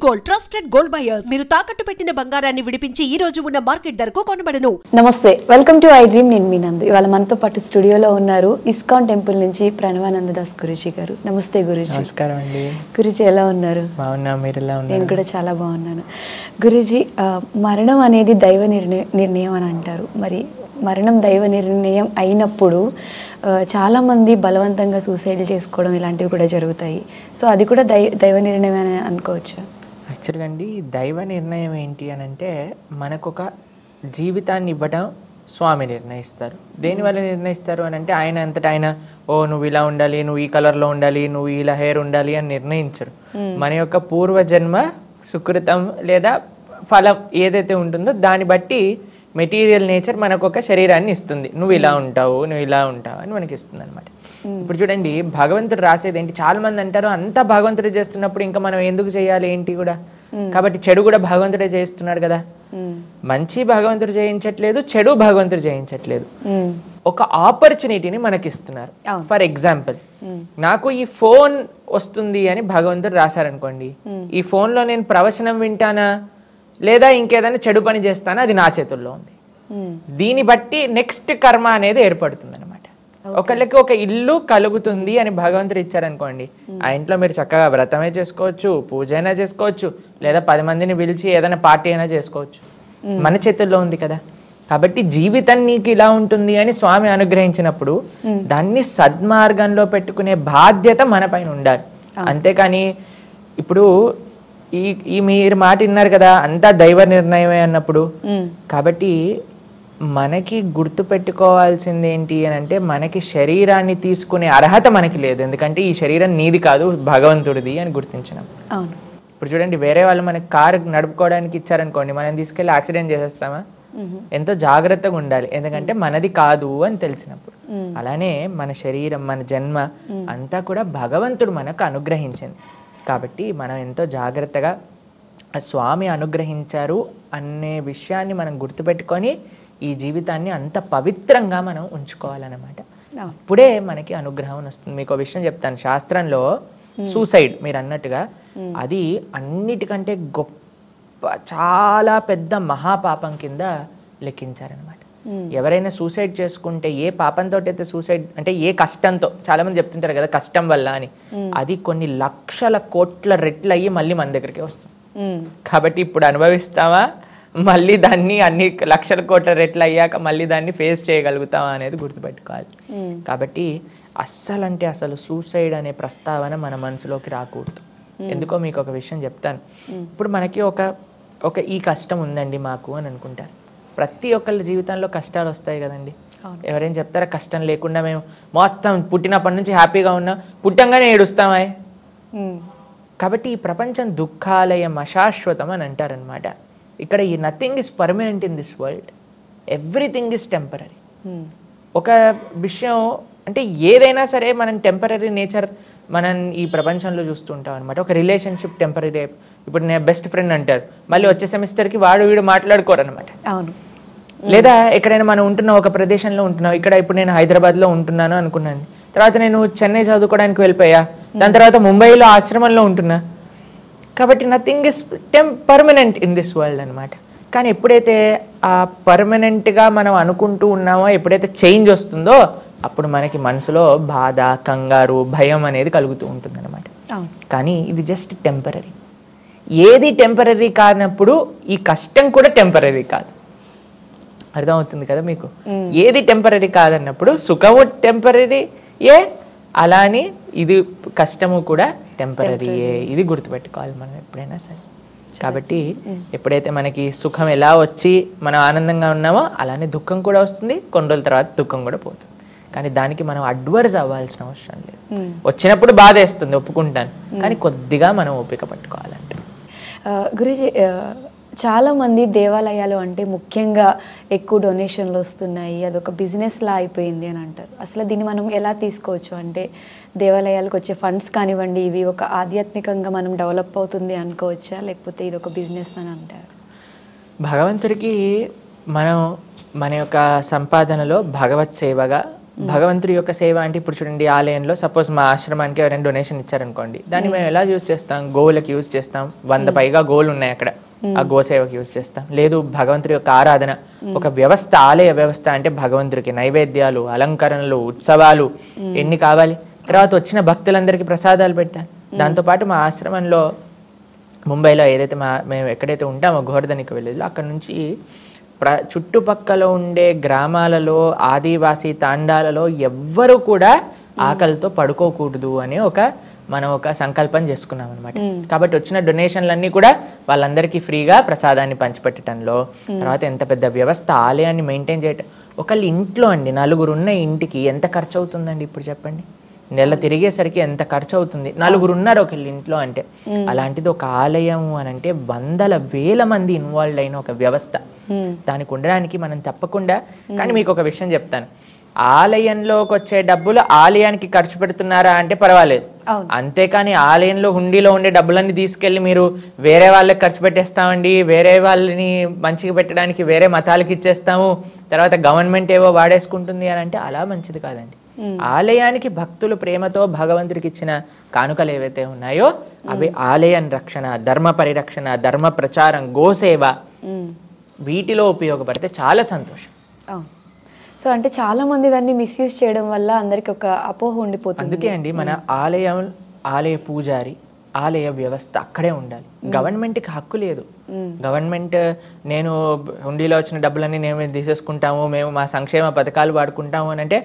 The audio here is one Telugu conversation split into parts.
గోల్డ్ ట్రస్టెడ్ గోల్డ్ బయర్స్ మీరు తాకట్టు పెట్టిన బంగారాన్ని విడిపించి ఈ రోజు ఉన్న మార్కెట్ ధరకు కొనబడను. నమస్తే, వెల్కమ్ టు ఐ డ్రీమ్. నేను మీ నందు. ఇవాళ మనతో పాటు స్టూడియోలో ఉన్నారు ఇస్కాన్ టెంపుల్ నుంచి ప్రణవానంద దాస్ గురూజీ గారు. నమస్తే గురూజీ. నమస్కారం అండి. గురూజీ ఎలా ఉన్నారు? బాగున్నా, మీరు ఎలా ఉన్నారు? నేను కూడా చాలా బాగున్నాను. గురూజీ, మరణం అనేది దైవ నిర్ణయం అని అంటారు. మరి మరణం దైవ నిర్ణయం అయినప్పుడు చాలామంది బలవంతంగా సూసైడ్ చేసుకోవడం ఇలాంటివి కూడా జరుగుతాయి. సో అది కూడా దైవ నిర్ణయం అని అనుకోవచ్చు. యాక్చువల్గా అండి, దైవ నిర్ణయం ఏంటి అని అంటే మనకొక జీవితాన్ని ఇవ్వడం స్వామి నిర్ణయిస్తారు. దేనివల్ల నిర్ణయిస్తారు అని అంటే ఆయన అంతటా ఆయన నువ్వు ఇలా ఉండాలి, నువ్వు ఈ కలర్లో ఉండాలి, నువ్వు ఇలా హెయిర్ ఉండాలి అని నిర్ణయించరు. మన యొక్క పూర్వజన్మ సుకృతం లేదా ఫలం ఏదైతే ఉంటుందో దాన్ని బట్టి మెటీరియల్ నేచర్ మనకు ఒక శరీరాన్ని ఇస్తుంది. నువ్వు ఇలా ఉంటావు, నువ్వు ఇలా ఉంటావు అని మనకి ఇస్తుంది అనమాట. ఇప్పుడు చూడండి, భగవంతుడు రాసేది ఏంటి? చాలా మంది అంటారు అంతా భగవంతుడే చేస్తున్నప్పుడు ఇంకా మనం ఎందుకు చేయాలి ఏంటి కూడా. కాబట్టి చెడు కూడా భగవంతుడే చేస్తున్నాడు కదా. మంచి భగవంతుడు చేయించట్లేదు, చెడు భగవంతుడు చేయించట్లేదు. ఒక ఆపర్చునిటీని మనకి ఇస్తున్నారు. ఫర్ ఎగ్జాంపుల్, నాకు ఈ ఫోన్ వస్తుంది అని భగవంతుడు రాశారనుకోండి, ఈ ఫోన్లో నేను ప్రవచనం వింటానా లేదా ఇంకేదైనా చెడు పని చేస్తానా అది నా చేతుల్లో ఉంది. దీన్ని బట్టి నెక్స్ట్ కర్మ అనేది ఏర్పడుతుంది అనమాట. ఒకళ్ళకి ఒక ఇల్లు కలుగుతుంది అని భగవంతుడు ఇచ్చారనుకోండి, ఆ ఇంట్లో మీరు చక్కగా వ్రతమే చేసుకోవచ్చు, పూజ అయినా చేసుకోవచ్చు, లేదా 10 మందిని పిలిచి ఏదైనా పార్టీ అయినా చేసుకోవచ్చు. మన చేతుల్లో ఉంది కదా. కాబట్టి జీవితం నీకు ఇలా ఉంటుంది అని స్వామి అనుగ్రహించినప్పుడు దాన్ని సద్మార్గంలో పెట్టుకునే బాధ్యత మన పైన ఉండాలి. అంతేకాని ఇప్పుడు ఈ మీరు మాట విన్నారు కదా, అంతా దైవ నిర్ణయమే అన్నప్పుడు. కాబట్టి మనకి గుర్తు పెట్టుకోవాల్సింది ఏంటి అని అంటే, మనకి శరీరాన్ని తీసుకునే అర్హత మనకి లేదు. ఎందుకంటే ఈ శరీరం నీది కాదు, భగవంతుడిది అని గుర్తించినాం. ఇప్పుడు చూడండి, వేరే వాళ్ళు మనకి కారు నడుపుకోవడానికి ఇచ్చారనుకోండి, మనం తీసుకెళ్ళి యాక్సిడెంట్ చేసేస్తామా? ఎంతో జాగ్రత్తగా ఉండాలి, ఎందుకంటే మనది కాదు అని తెలిసినప్పుడు. అలానే మన శరీరం, మన జన్మ అంతా కూడా భగవంతుడు మనకు అనుగ్రహించింది. కాబట్టి మనం ఎంతో జాగ్రత్తగా స్వామి అనుగ్రహించారు అనే విషయాన్ని మనం గుర్తుపెట్టుకొని ఈ జీవితాన్ని అంత పవిత్రంగా మనం ఉంచుకోవాలన్నమాట. ఇప్పుడే మనకి అనుగ్రహం వస్తుంది. మీకు ఒక విషయం చెప్తాను. శాస్త్రంలో సూసైడ్ మీరు అన్నట్టుగా అది అన్నిటికంటే గొప్ప, చాలా పెద్ద మహాపాపం కింద లెక్కించారనమాట. ఎవరైనా సూసైడ్ చేసుకుంటే, ఏ పాపంతో అయితే సూసైడ్ అంటే ఏ కష్టంతో, చాలా మంది చెప్తుంటారు కదా కష్టం వల్ల అని, అది కొన్ని లక్షల కోట్ల రెట్లు అయ్యి మళ్ళీ మన దగ్గరికి వస్తుంది. కాబట్టి ఇప్పుడు అనుభవిస్తావా, మళ్ళీ దాన్ని అన్ని లక్షల కోట్ల రెట్లు అయ్యాక మళ్ళీ దాన్ని ఫేస్ చేయగలుగుతావా అనేది గుర్తుపెట్టుకోవాలి. కాబట్టి అస్సలు సూసైడ్ అనే ప్రస్తావన మన మనసులోకి రాకూడదు. ఎందుకో మీకు ఒక విషయం చెప్తాను. ఇప్పుడు మనకి ఒక ఈ కష్టం ఉందండి మాకు అని అనుకుంటారు. ప్రతి ఒక్కళ్ళ జీవితంలో కష్టాలు వస్తాయి కదండి. ఎవరైనా చెప్తారా కష్టం లేకుండా మేము మొత్తం పుట్టినప్పటి నుంచి హ్యాపీగా ఉన్నాం, పుట్టంగానే ఏడుస్తామా? కాబట్టి ఈ ప్రపంచం దుఃఖాలయం, అశాశ్వతం అని అంటారనమాట. ఇక్కడ ఈ nothing is permanent in this world, everything is temporary. ఒక విషయం అంటే ఏదైనా సరే మనం టెంపరీ నేచర్ మనం ఈ ప్రపంచంలో చూస్తుంటాం అనమాట. ఒక రిలేషన్షిప్ టెంపరీ. ఇప్పుడు నేను బెస్ట్ ఫ్రెండ్ అంటారు, మళ్ళీ వచ్చే సెమిస్టర్కి వీడు మాట్లాడుకోరు అనమాట. లేదా ఎక్కడైనా మనం ఉంటున్న ఒక ప్రదేశంలో ఉంటున్నాం, ఇక్కడ ఇప్పుడు నేను హైదరాబాద్లో ఉంటున్నాను అనుకున్నాను, తర్వాత నేను చెన్నై చదువుకోవడానికి వెళ్ళిపోయా, దాని తర్వాత ముంబైలో ఆశ్రమంలో ఉంటున్నా. కాబట్టి nothing is permanent in this world అనమాట. కానీ ఎప్పుడైతే ఆ పర్మనెంట్గా మనం అనుకుంటూ ఉన్నామో, ఎప్పుడైతే చేంజ్ వస్తుందో అప్పుడు మనకి మనసులో బాధ, కంగారు, భయం అనేది కలుగుతూ ఉంటుంది అనమాట. కానీ ఇది జస్ట్ టెంపరీ. ఏది టెంపరీ కానప్పుడు ఈ కష్టం కూడా టెంపరీ కాదు. అర్థమవుతుంది కదా మీకు? ఏది టెంపరీ కాదన్నప్పుడు సుఖము టెంపరీయే, అలానే ఇది కష్టము కూడా టెంపరీయే. ఇది గుర్తుపెట్టుకోవాలి మనం ఎప్పుడైనా సరే. కాబట్టి ఎప్పుడైతే మనకి సుఖం ఎలా వచ్చి మనం ఆనందంగా ఉన్నామో అలానే దుఃఖం కూడా వస్తుంది, కొన్ని రోజుల తర్వాత దుఃఖం కూడా పోతుంది. కానీ దానికి మనం అడ్వర్స్ అవ్వాల్సిన అవసరం లేదు. వచ్చినప్పుడు బాధ వేస్తుంది, ఒప్పుకుంటాను, కానీ కొద్దిగా మనం ఓపిక పట్టుకోవాలంటే. గురూజీ, చాలామంది దేవాలయాలు అంటే ముఖ్యంగా ఎక్కువ డొనేషన్లు వస్తున్నాయి, అదొక బిజినెస్లా అయిపోయింది అని అంటారు. అసలు దీన్ని మనం ఎలా తీసుకోవచ్చు? అంటే దేవాలయాలకు వచ్చే ఫండ్స్ కానివ్వండి, ఇవి ఒక ఆధ్యాత్మికంగా మనం డెవలప్ అవుతుంది అనుకోవచ్చా, లేకపోతే ఇది ఒక బిజినెస్ అని అంటారు? భగవంతుడికి మనం మన యొక్క సంపాదనలో భగవత్ సేవగా భగవంతుడి యొక్క సేవ అంటే ఇప్పుడు చూడండి, ఆలయంలో సపోజ్ మా ఆశ్రమానికి ఎవరైనా డొనేషన్ ఇచ్చారనుకోండి, దాన్ని మేము ఎలా యూజ్ చేస్తాం? గోవులకు యూజ్ చేస్తాం. 100 పైగా గోవులు ఉన్నాయి అక్కడ, ఆ గోసేవకి యూజ్ చేస్తాం. లేదు భగవంతుడి యొక్క ఆరాధన, ఒక వ్యవస్థ, ఆలయ వ్యవస్థ అంటే భగవంతుడికి నైవేద్యాలు, అలంకరణలు, ఉత్సవాలు ఎన్ని కావాలి. తర్వాత వచ్చిన భక్తులందరికీ ప్రసాదాలు పెట్టాలి. దాంతోపాటు మా ఆశ్రమంలో ముంబైలో ఏదైతే మేము ఎక్కడైతే ఉంటామో గోవర్ధనికి విలేజ్లో, అక్కడ నుంచి చుట్టుపక్కల ఉండే గ్రామాలలో, ఆదివాసీ తాండాలలో ఎవ్వరు కూడా ఆకలితో పడుకోకూడదు అని మనం ఒక సంకల్పం చేసుకున్నాం అనమాట. కాబట్టి వచ్చిన డొనేషన్లన్నీ కూడా వాళ్ళందరికీ ఫ్రీగా ప్రసాదాన్ని పంచిపెట్టడంలో, తర్వాత ఎంత పెద్ద వ్యవస్థ, ఆలయాన్ని మెయింటైన్ చేయటం. ఒకళ్ళు ఇంట్లో అండి 4 ఉన్న ఇంటికి ఎంత ఖర్చు అవుతుందండి ఇప్పుడు చెప్పండి? నెల తిరిగేసరికి ఎంత ఖర్చు అవుతుంది? 4 ఉన్నారు ఒకళ్ళు ఇంట్లో అంటే. అలాంటిది ఒక ఆలయం అని అంటే వందల వేల మంది ఇన్వాల్వ్ అయిన ఒక వ్యవస్థ. దానికి ఉండడానికి మనం తప్పకుండా, కానీ మీకు ఒక విషయం చెప్తాను, ఆలయంలోకి వచ్చే డబ్బులు ఆలయానికి ఖర్చు పెడుతున్నారా అంటే పర్వాలేదు, అంతేకాని ఆలయంలో హుండీలో ఉండే డబ్బులన్నీ తీసుకెళ్లి మీరు వేరే వాళ్ళకి ఖర్చు పెట్టేస్తామండి, వేరే వాళ్ళని మంచిగా పెట్టడానికి వేరే మతాలకి ఇచ్చేస్తాము, తర్వాత గవర్నమెంట్ ఏవో వాడేసుకుంటుంది అని అంటే అలా మంచిది కాదండి. ఆలయానికి భక్తులు ప్రేమతో భగవంతుడికి ఇచ్చిన కానుకలు ఏవైతే ఉన్నాయో అవి ఆలయ రక్షణ, ధర్మ పరిరక్షణ, ధర్మ ప్రచారం, గోసేవ, వీటిలో ఉపయోగపడితే చాలా సంతోషం. సో అంటే చాలా మంది దాన్ని మిస్యూజ్ చేయడం వల్ల అందరికి ఒక అపోహ ఉండిపోతుంది. అందుకే అండి మన ఆలయ పూజారి, ఆలయ వ్యవస్థ అక్కడే ఉండాలి. గవర్నమెంట్కి హక్కు లేదు. గవర్నమెంట్ నేను హుండీలో వచ్చిన డబ్బులన్నీ మేము తీసేసుకుంటాము, మేము మా సంక్షేమ పథకాలు వాడుకుంటాము అని అంటే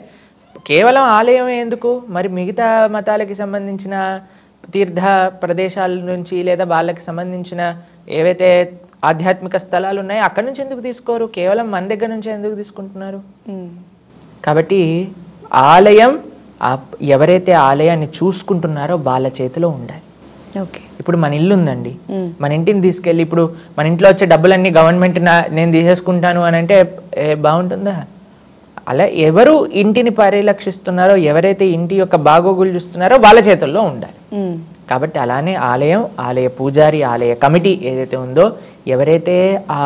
కేవలం ఆలయం ఎందుకు? మరి మిగతా మతాలకి సంబంధించిన తీర్థ ప్రదేశాల నుంచి లేదా వాళ్ళకి సంబంధించిన ఏవైతే ఆధ్యాత్మిక స్థలాలు ఉన్నాయో అక్కడి నుంచి ఎందుకు తీసుకోరు? కేవలం మన దగ్గర నుంచి ఎందుకు తీసుకుంటున్నారు? కాబట్టి ఆలయం, ఎవరైతే ఆలయాన్ని చూసుకుంటున్నారో వాళ్ళ చేతిలో ఉండాలి. ఇప్పుడు మన ఇల్లు ఉందండి, మన ఇంటిని తీసుకెళ్ళి ఇప్పుడు మన ఇంట్లో వచ్చే డబ్బులన్నీ గవర్నమెంట్ నేను తీసేసుకుంటాను అని అంటే బాగుంటుందా? అలా ఎవరు ఇంటిని పరిరక్షిస్తున్నారో, ఎవరైతే ఇంటి యొక్క బాగోగులు చూస్తున్నారో వాళ్ళ చేతుల్లో ఉండాలి. కాబట్టి అలానే ఆలయం, ఆలయ పూజారి, ఆలయ కమిటీ ఏదైతే ఉందో, ఎవరైతే ఆ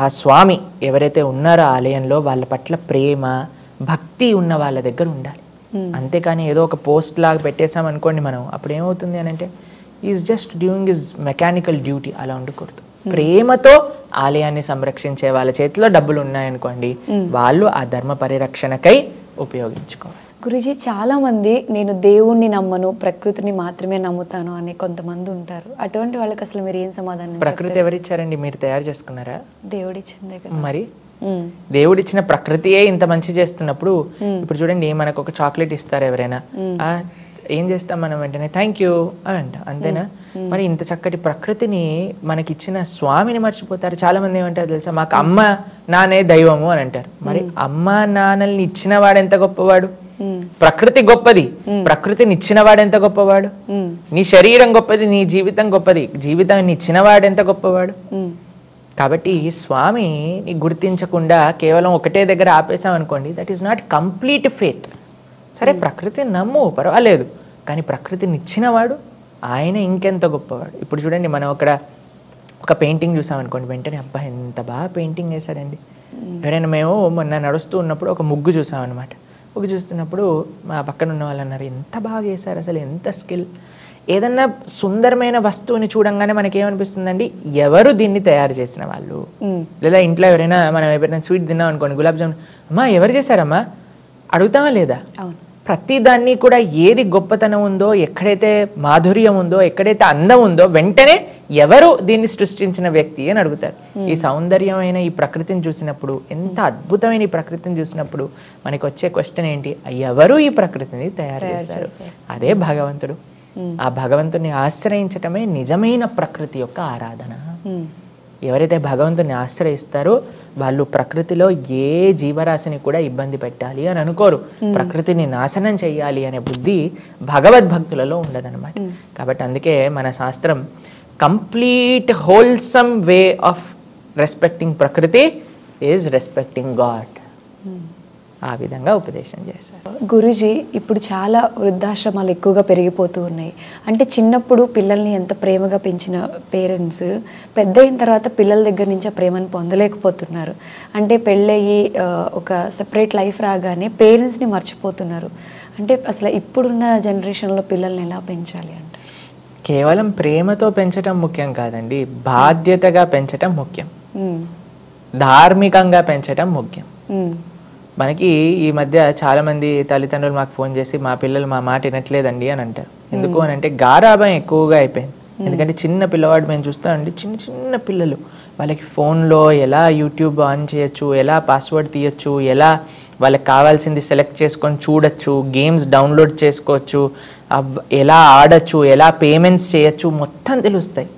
ఆ స్వామి ఎవరైతే ఉన్నారో ఆలయంలో వాళ్ళ పట్ల ప్రేమ, భక్తి ఉన్న వాళ్ళ దగ్గర ఉండాలి. అంతేకాని ఏదో ఒక పోస్ట్ లాగా పెట్టేసాం అనుకోండి మనం, అప్పుడు ఏమవుతుంది అని అంటే is just doing is mechanical duty. అలా ఉండకూడదు. ప్రేమతో ఆలయాన్ని సంరక్షించే వాళ్ళ చేతిలో డబ్బులు ఉన్నాయనుకోండి, వాళ్ళు ఆ ధర్మ పరిరక్షణకై ఉపయోగించుకోవాలి. గురుజీ, చాలా మంది నేను దేవుణ్ణి నమ్మను, ప్రకృతిని మాత్రమే నమ్ముతాను అని కొంతమంది ఉంటారు. అటువంటి వాళ్ళకి అసలు మీరు ఏం సమాధానం? ప్రకృతి ఎవరిచ్చారండి? మీరు తయారు చేసుకున్నారా? దేవుడిచ్చిందే కదా. మరి దేవుడిచ్చిన ప్రకృతియే ఇంత మంచి చేస్తున్నప్పుడు, ఇప్పుడు చూడండి మనకు ఒక చాక్లెట్ ఇస్తారు ఎవరైనా, ఏం చేస్తాం మనం? వెంటనే థ్యాంక్ యూ అని అంట, అంతేనా? మరి ఇంత చక్కటి ప్రకృతిని మనకిచ్చిన స్వామిని మర్చిపోతారు. చాలా మంది ఏమంటారు తెలుసా, మాకు అమ్మ నాన్నే దైవము అని అంటారు. మరి అమ్మ నాన్నల్ని ఇచ్చిన వాడు ఎంత గొప్పవాడు? ప్రకృతి గొప్పది, ప్రకృతిని ఇచ్చిన వాడు ఎంత గొప్పవాడు? నీ శరీరం గొప్పది, నీ జీవితం గొప్పది, జీవితాన్ని ఇచ్చిన వాడు ఎంత గొప్పవాడు? కాబట్టి స్వామిని గుర్తించకుండా కేవలం ఒకటే దగ్గర ఆపేసాం అనుకోండి, that is not complete faith. సరే ప్రకృతిని నమ్ము, పర్వాలేదు, కానీ ప్రకృతిని ఇచ్చినవాడు ఆయన ఇంకెంత గొప్పవాడు. ఇప్పుడు చూడండి మనం ఒక పెయింటింగ్ చూసామనుకోండి, వెంటనే అబ్బా ఎంత బాగా పెయింటింగ్ వేశాడండి. ఎవరైనా మేము మొన్న నడుస్తూ ఉన్నప్పుడు ఒక ముగ్గు చూసామన్నమాట. ముగ్గు చూస్తున్నప్పుడు మా పక్కన ఉన్న వాళ్ళు అన్నారు, ఎంత బాగా వేశారు, అసలు ఎంత స్కిల్. ఏదన్నా సుందరమైన వస్తువుని చూడంగానే మనకేమనిపిస్తుందండి, ఎవరు దీన్ని తయారు చేసిన వాళ్ళు. లేదా ఇంట్లో ఎవరైనా మనం ఎవరైనా స్వీట్ తిన్నాం అనుకోండి, గులాబ్ జామున్, అమ్మా ఎవరు చేశారమ్మా అడుగుతామా లేదా? ప్రతి దాన్ని కూడా ఏది గొప్పతనం ఉందో, ఎక్కడైతే మాధుర్యం ఉందో, ఎక్కడైతే అందం ఉందో, వెంటనే ఎవరు దీన్ని సృష్టించిన వ్యక్తి అని అడుగుతారు. ఈ సౌందర్యమైన ఈ ప్రకృతిని చూసినప్పుడు, ఎంత అద్భుతమైన ఈ ప్రకృతిని చూసినప్పుడు మనకి వచ్చే క్వశ్చన్ ఏంటి? ఎవరు ఈ ప్రకృతిని తయారు చేశారు? అదే భగవంతుడు. ఆ భగవంతుని ఆశ్రయించటమే నిజమైన ప్రకృతి యొక్క ఆరాధన. ఎవరైతే భగవంతుని ఆశ్రయిస్తారో వాళ్ళు ప్రకృతిలో ఏ జీవరాశిని కూడా ఇబ్బంది పెట్టాలి అని అనుకోరు. ప్రకృతిని నాశనం చెయ్యాలి అనే బుద్ధి భగవద్భక్తులలో ఉండదన్నమాట. కాబట్టి అందుకే మన శాస్త్రం complete wholesome way of respecting ప్రకృతి ఈజ్ రెస్పెక్టింగ్ గాడ్. ఆ విధంగా ఉపదేశం చేశారు. గురూజీ, ఇప్పుడు చాలా వృద్ధాశ్రమాలు ఎక్కువగా పెరిగిపోతూ ఉన్నాయి. అంటే చిన్నప్పుడు పిల్లల్ని ఎంత ప్రేమగా పెంచిన పేరెంట్స్ పెద్ద అయిన తర్వాత పిల్లల దగ్గర నుంచి ఆ ప్రేమను పొందలేకపోతున్నారు. అంటే పెళ్ళయ్యి ఒక సెపరేట్ లైఫ్ రాగానే పేరెంట్స్ని మర్చిపోతున్నారు. అంటే అసలు ఇప్పుడున్న జనరేషన్లో పిల్లల్ని ఎలా పెంచాలి అంటే? కేవలం ప్రేమతో పెంచటం ముఖ్యం కాదండి, బాధ్యతగా పెంచటం ముఖ్యం, ధార్మికంగా పెంచటం ముఖ్యం. మనకి ఈ మధ్య చాలా మంది తల్లిదండ్రులు మాకు ఫోన్ చేసి మా పిల్లలు మా మాట వినట్లేదండి అని అంటారు. ఎందుకు అని అంటే గారాబం ఎక్కువగా అయిపోయింది. ఎందుకంటే చిన్న పిల్లవాడు మేము చూస్తామండి, చిన్న చిన్న పిల్లలు వాళ్ళకి ఫోన్లో ఎలా యూట్యూబ్ ఆన్ చేయొచ్చు, ఎలా పాస్వర్డ్ తీయొచ్చు, ఎలా వాళ్ళకి కావాల్సింది సెలెక్ట్ చేసుకొని చూడొచ్చు, గేమ్స్ డౌన్లోడ్ చేసుకోవచ్చు, ఎలా ఆడచ్చు, ఎలా పేమెంట్స్ చేయొచ్చు, మొత్తం తెలుస్తాయి.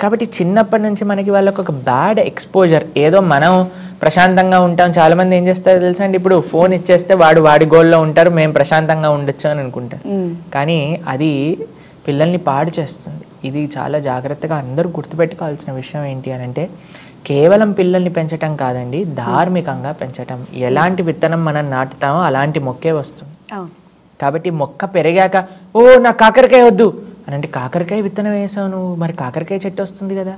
కాబట్టి చిన్నప్పటి నుంచి మనకి వాళ్ళకి ఒక బ్యాడ్ ఎక్స్పోజర్. ఏదో మనం ప్రశాంతంగా ఉంటాం, చాలామంది ఏం చేస్తారో తెలుసా అండి, ఇప్పుడు ఫోన్ ఇచ్చేస్తే వాడి గోల్లో ఉంటారు, మేము ప్రశాంతంగా ఉండొచ్చు అని అనుకుంటారు. కానీ అది పిల్లల్ని పాడు చేస్తుంది. ఇది చాలా జాగ్రత్తగా అందరూ గుర్తుపెట్టుకోవాల్సిన విషయం ఏంటి అని అంటే, కేవలం పిల్లల్ని పెంచటం కాదండి, ధార్మికంగా పెంచటం. ఎలాంటి విత్తనం మనం నాటుతామో అలాంటి మొక్కే వస్తుంది. కాబట్టి మొక్క పెరిగాక ఓ నాకు కాకరకాయ వద్దు అని అంటే, కాకరకాయ విత్తనం వేసావు నువ్వు, మరి కాకరకాయ చెట్టు వస్తుంది కదా.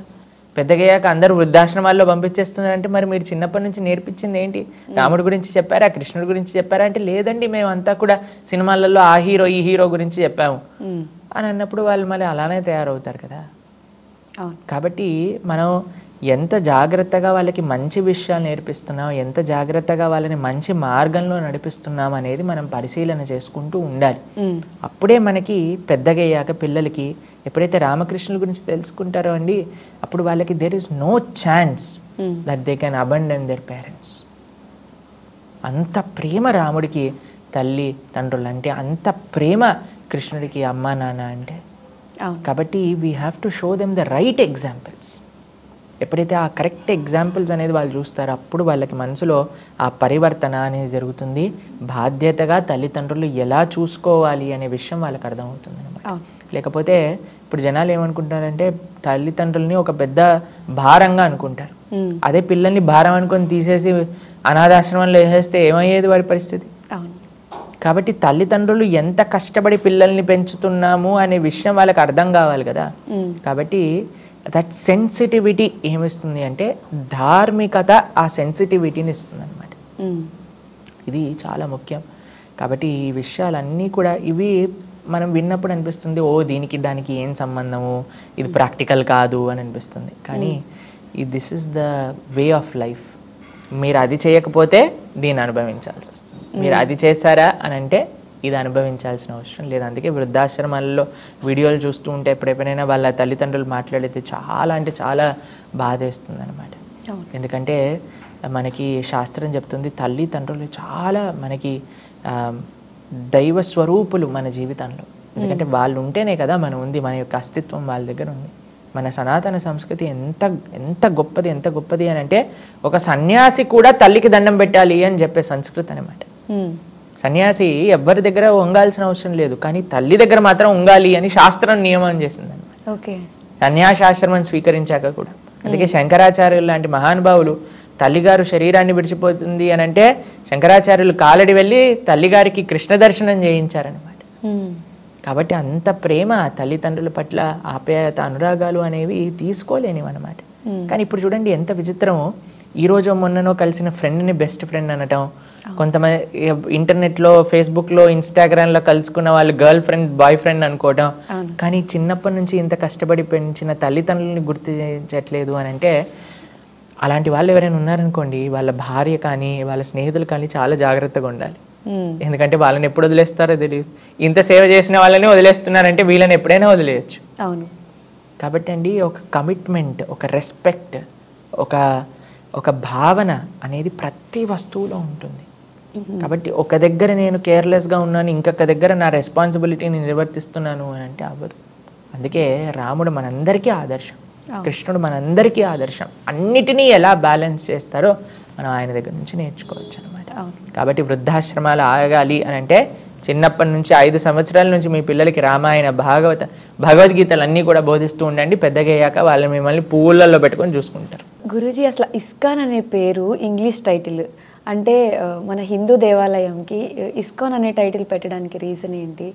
పెద్దగయ్యాక అందరూ వృద్ధాశ్రమాల్లో పంపించేస్తున్నారంటే మరి మీరు చిన్నప్పటి నుంచి నేర్పించింది ఏంటి? రాముడి గురించి చెప్పారా, కృష్ణుడి గురించి చెప్పారా అంటే లేదండి, మేమంతా కూడా సినిమాలలో ఆ హీరో ఈ హీరో గురించి చెప్పాము అని అన్నప్పుడు వాళ్ళు మళ్ళీ అలానే తయారవుతారు కదా. కాబట్టి మనం ఎంత జాగ్రత్తగా వాళ్ళకి మంచి విషయాలు నేర్పిస్తున్నాం, ఎంత జాగ్రత్తగా వాళ్ళని మంచి మార్గంలో నడిపిస్తున్నాం అనేది మనం పరిశీలన చేసుకుంటూ ఉండాలి. అప్పుడే మనకి పెద్దగా అయ్యాక పిల్లలకి ఎప్పుడైతే రామకృష్ణుల గురించి తెలుసుకుంటారో అండి, అప్పుడు వాళ్ళకి there is no chance that they can abandon their parents. అంత ప్రేమ రాముడికి తల్లి తండ్రులు అంటే, అంత ప్రేమ కృష్ణుడికి అమ్మా నాన్న అంటే. కాబట్టి we have to show them the right examples. ఎప్పుడైతే ఆ కరెక్ట్ ఎగ్జాంపుల్స్ అనేది వాళ్ళు చూస్తారో అప్పుడు వాళ్ళకి మనసులో ఆ పరివర్తన అనేది జరుగుతుంది. బాధ్యతగా తల్లిదండ్రులు ఎలా చూసుకోవాలి అనే విషయం వాళ్ళకి అర్థమవుతుంది అన్నమాట. లేకపోతే ఇప్పుడు జనాలు ఏమనుకుంటారంటే తల్లిదండ్రుల్ని ఒక పెద్ద భారంగా అనుకుంటారు. అదే పిల్లల్ని భారం అనుకొని తీసేసి అనాథాశ్రమంలో వేసేస్తే ఏమయ్యేది వాడి పరిస్థితి? కాబట్టి తల్లిదండ్రులు ఎంత కష్టపడి పిల్లల్ని పెంచుతున్నాము అనే విషయం వాళ్ళకి అర్థం కావాలి కదా. కాబట్టి దట్ సెన్సిటివిటీ ఏమిస్తుంది అంటే ధార్మికత ఆ సెన్సిటివిటీని ఇస్తుంది అనమాట. ఇది చాలా ముఖ్యం. కాబట్టి ఈ విషయాలన్నీ కూడా ఇవి మనం విన్నప్పుడు అనిపిస్తుంది ఓ దీనికి దానికి ఏం సంబంధము, ఇది ప్రాక్టికల్ కాదు అని అనిపిస్తుంది. కానీ this is the way of life. మీరు అది చేయకపోతే దీన్ని అనుభవించాల్సి వస్తుంది, మీరు అది చేశారా అని అంటే ఇది అనుభవించాల్సిన అవసరం లేదు. అందుకే వృద్ధాశ్రమాల్లో వీడియోలు చూస్తూ ఉంటే ఎప్పుడెప్పుడైనా వాళ్ళ తల్లిదండ్రులు మాట్లాడితే చాలా అంటే చాలా బాధేస్తుంది అనమాట. ఎందుకంటే మనకి శాస్త్రం చెప్తుంది తల్లిదండ్రులు చాలా మనకి దైవ స్వరూపులు మన జీవితంలో. ఎందుకంటే వాళ్ళు ఉంటేనే కదా మనం ఉంది, మన యొక్క అస్తిత్వం వాళ్ళ దగ్గర ఉంది. మన సనాతన సంస్కృతి ఎంత ఎంత గొప్పది, ఎంత గొప్పది అని అంటే ఒక సన్యాసి కూడా తల్లికి దండం పెట్టాలి అని చెప్పే సంస్కృతి అనమాట. సన్యాసి ఎవరి దగ్గర వంగాల్సిన అవసరం లేదు, కానీ తల్లి దగ్గర మాత్రం ఉంగాలి అని శాస్త్రం నియమం చేసింది అనమాట. సన్యాసాశ్రమం స్వీకరించాక కూడా. అందుకే శంకరాచార్యులు లాంటి మహానుభావులు తల్లిగారు శరీరాన్ని విడిచిపోతుంది అని అంటే శంకరాచార్యులు కాలడి వెళ్ళి తల్లిగారికి కృష్ణ దర్శనం చేయించారనమాట. కాబట్టి అంత ప్రేమ తల్లిదండ్రుల పట్ల ఆప్యాయత అనురాగాలు అనేవి తీసుకోలేనివి అనమాట. కానీ ఇప్పుడు చూడండి ఎంత విచిత్రమో, ఈరోజు మొన్ననో కలిసిన ఫ్రెండ్ని బెస్ట్ ఫ్రెండ్ అనటం, కొంతమంది ఇంటర్నెట్లో ఫేస్బుక్లో ఇన్స్టాగ్రామ్లో కలుసుకున్న వాళ్ళు గర్ల్ ఫ్రెండ్ బాయ్ ఫ్రెండ్ అనుకోవడం. కానీ చిన్నప్పటి నుంచి ఇంత కష్టపడి పెంచిన తల్లిదండ్రులని గుర్తించట్లేదు అని అంటే అలాంటి వాళ్ళు ఎవరైనా ఉన్నారనుకోండి, వాళ్ళ భార్య కానీ వాళ్ళ స్నేహితులు కానీ చాలా జాగ్రత్తగా ఉండాలి. ఎందుకంటే వాళ్ళని ఎప్పుడు వదిలేస్తారో తెలియదు. ఇంత సేవ చేసిన వాళ్ళని వదిలేస్తున్నారంటే వీళ్ళని ఎప్పుడైనా వదిలేయచ్చు. కాబట్టి అండి ఒక కమిట్మెంట్, ఒక రెస్పెక్ట్, ఒక భావన అనేది ప్రతి వస్తువులో ఉంటుంది. కాబట్టి ఒక దగ్గర నేను కేర్లెస్గా ఉన్నాను, ఇంకొక దగ్గర నా రెస్పాన్సిబిలిటీని నిర్వర్తిస్తున్నాను అని అంటే అవ్వదు. అందుకే రాముడు మనందరికీ ఆదర్శం, కృష్ణుడు మనందరికీ ఆదర్శం. అన్నిటినీ ఎలా బ్యాలెన్స్ చేస్తారో మనం ఆయన దగ్గర నుంచి నేర్చుకోవచ్చు అనమాట. కాబట్టి వృద్ధాశ్రమాలు ఆగాలి అని అంటే చిన్నప్పటి నుంచి 5 సంవత్సరాల నుంచి మీ పిల్లలకి రామాయణ భగవద్గీతలు అన్నీ కూడా బోధిస్తూ ఉండండి. పెద్దగా అయ్యాక వాళ్ళు మిమ్మల్ని పువ్వులలో పెట్టుకొని చూసుకుంటారు. గురూజీ, అసలు ఇస్కాన్ అనే పేరు ఇంగ్లీష్ టైటిల్, అంటే మన హిందూ దేవాలయంకి ఇస్కాన్ అనే టైటిల్ పెట్టడానికి రీజన్ ఏంటి?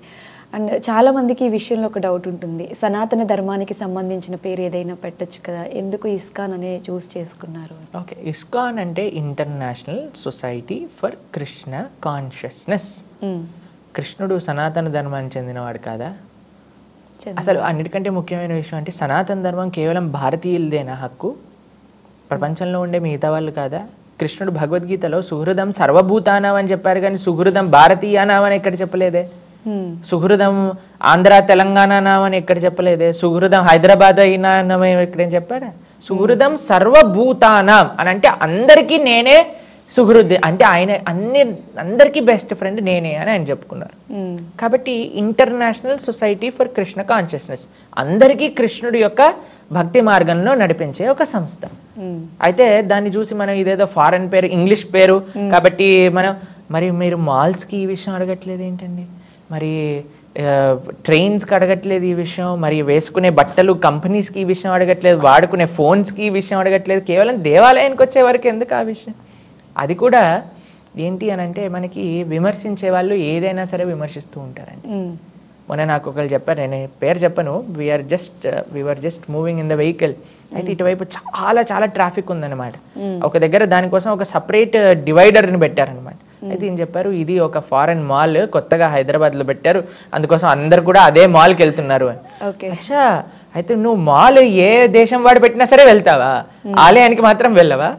అండ్ చాలామందికి ఈ విషయంలో ఒక డౌట్ ఉంటుంది, సనాతన ధర్మానికి సంబంధించిన పేరు ఏదైనా పెట్టొచ్చు కదా, ఎందుకు ఇస్కాన్ అనే చూస్ చేసుకున్నారు? ఓకే, ఇస్కాన్ అంటే international society for Krishna consciousness. కృష్ణుడు సనాతన ధర్మానికి చెందినవాడు కాదా? అసలు అన్నిటికంటే ముఖ్యమైన విషయం అంటే సనాతన ధర్మం కేవలం భారతీయులదేనా హక్కు? ప్రపంచంలో ఉండే మిగతా వాళ్ళు కాదా? కృష్ణుడు భగవద్గీతలో సుహృదం సర్వభూతానాం అని చెప్పారు, కానీ సుహృదం భారతీయానాం అని ఎక్కడ చెప్పలేదే. సుహృదం ఆంధ్ర తెలంగాణ నామని ఎక్కడ చెప్పలేదే. సుహృదం హైదరాబాద్ అయినా ఎక్కడేం చెప్పారా? సుహృదం సర్వభూతానాం అని అంటే అందరికీ నేనే సుహృద్, అంటే ఆయన అందరికీ బెస్ట్ ఫ్రెండ్ నేనే అని ఆయన చెప్పుకున్నారు. కాబట్టి international society for Krishna consciousness అందరికీ కృష్ణుడి యొక్క భక్తి మార్గంలో నడిపించే ఒక సంస్థ. అయితే దాన్ని చూసి మనం ఇదేదో ఫారెన్ పేరు, ఇంగ్లీష్ పేరు కాబట్టి మరి మీరు మాల్స్కి ఈ విషయం అడగట్లేదు ఏంటండి? మరి ట్రైన్స్కి అడగట్లేదు ఈ విషయం, మరి వేసుకునే బట్టలు కంపెనీస్కి ఈ విషయం అడగట్లేదు, వాడుకునే ఫోన్స్కి ఈ విషయం అడగట్లేదు, కేవలం దేవాలయానికి వచ్చే వరకు ఎందుకు ఆ విషయం? అది కూడా ఏంటి అని అంటే మనకి విమర్శించే వాళ్ళు ఏదైనా సరే విమర్శిస్తూ ఉంటారండి. మొన్న నాకు ఒకళ్ళు చెప్పారు, నేను పేరు చెప్పను, we are just moving in the vehicle. అయితే ఇటువైపు చాలా చాలా ట్రాఫిక్ ఉందన్నమాట. ఒక దగ్గర దానికోసం ఒక సపరేట్ డివైడర్ని పెట్టారనమాట. అయితే ఏం చెప్పారు, ఇది ఒక ఫారెన్ మాల్ కొత్తగా హైదరాబాద్లో పెట్టారు, అందుకోసం అందరు కూడా అదే మాల్కి వెళ్తున్నారు అని. అచ్చా, అయితే నువ్వు మాల్ ఏ దేశం వాడు పెట్టినా సరే వెళ్తావా, ఆలయానికి మాత్రం వెళ్ళవా?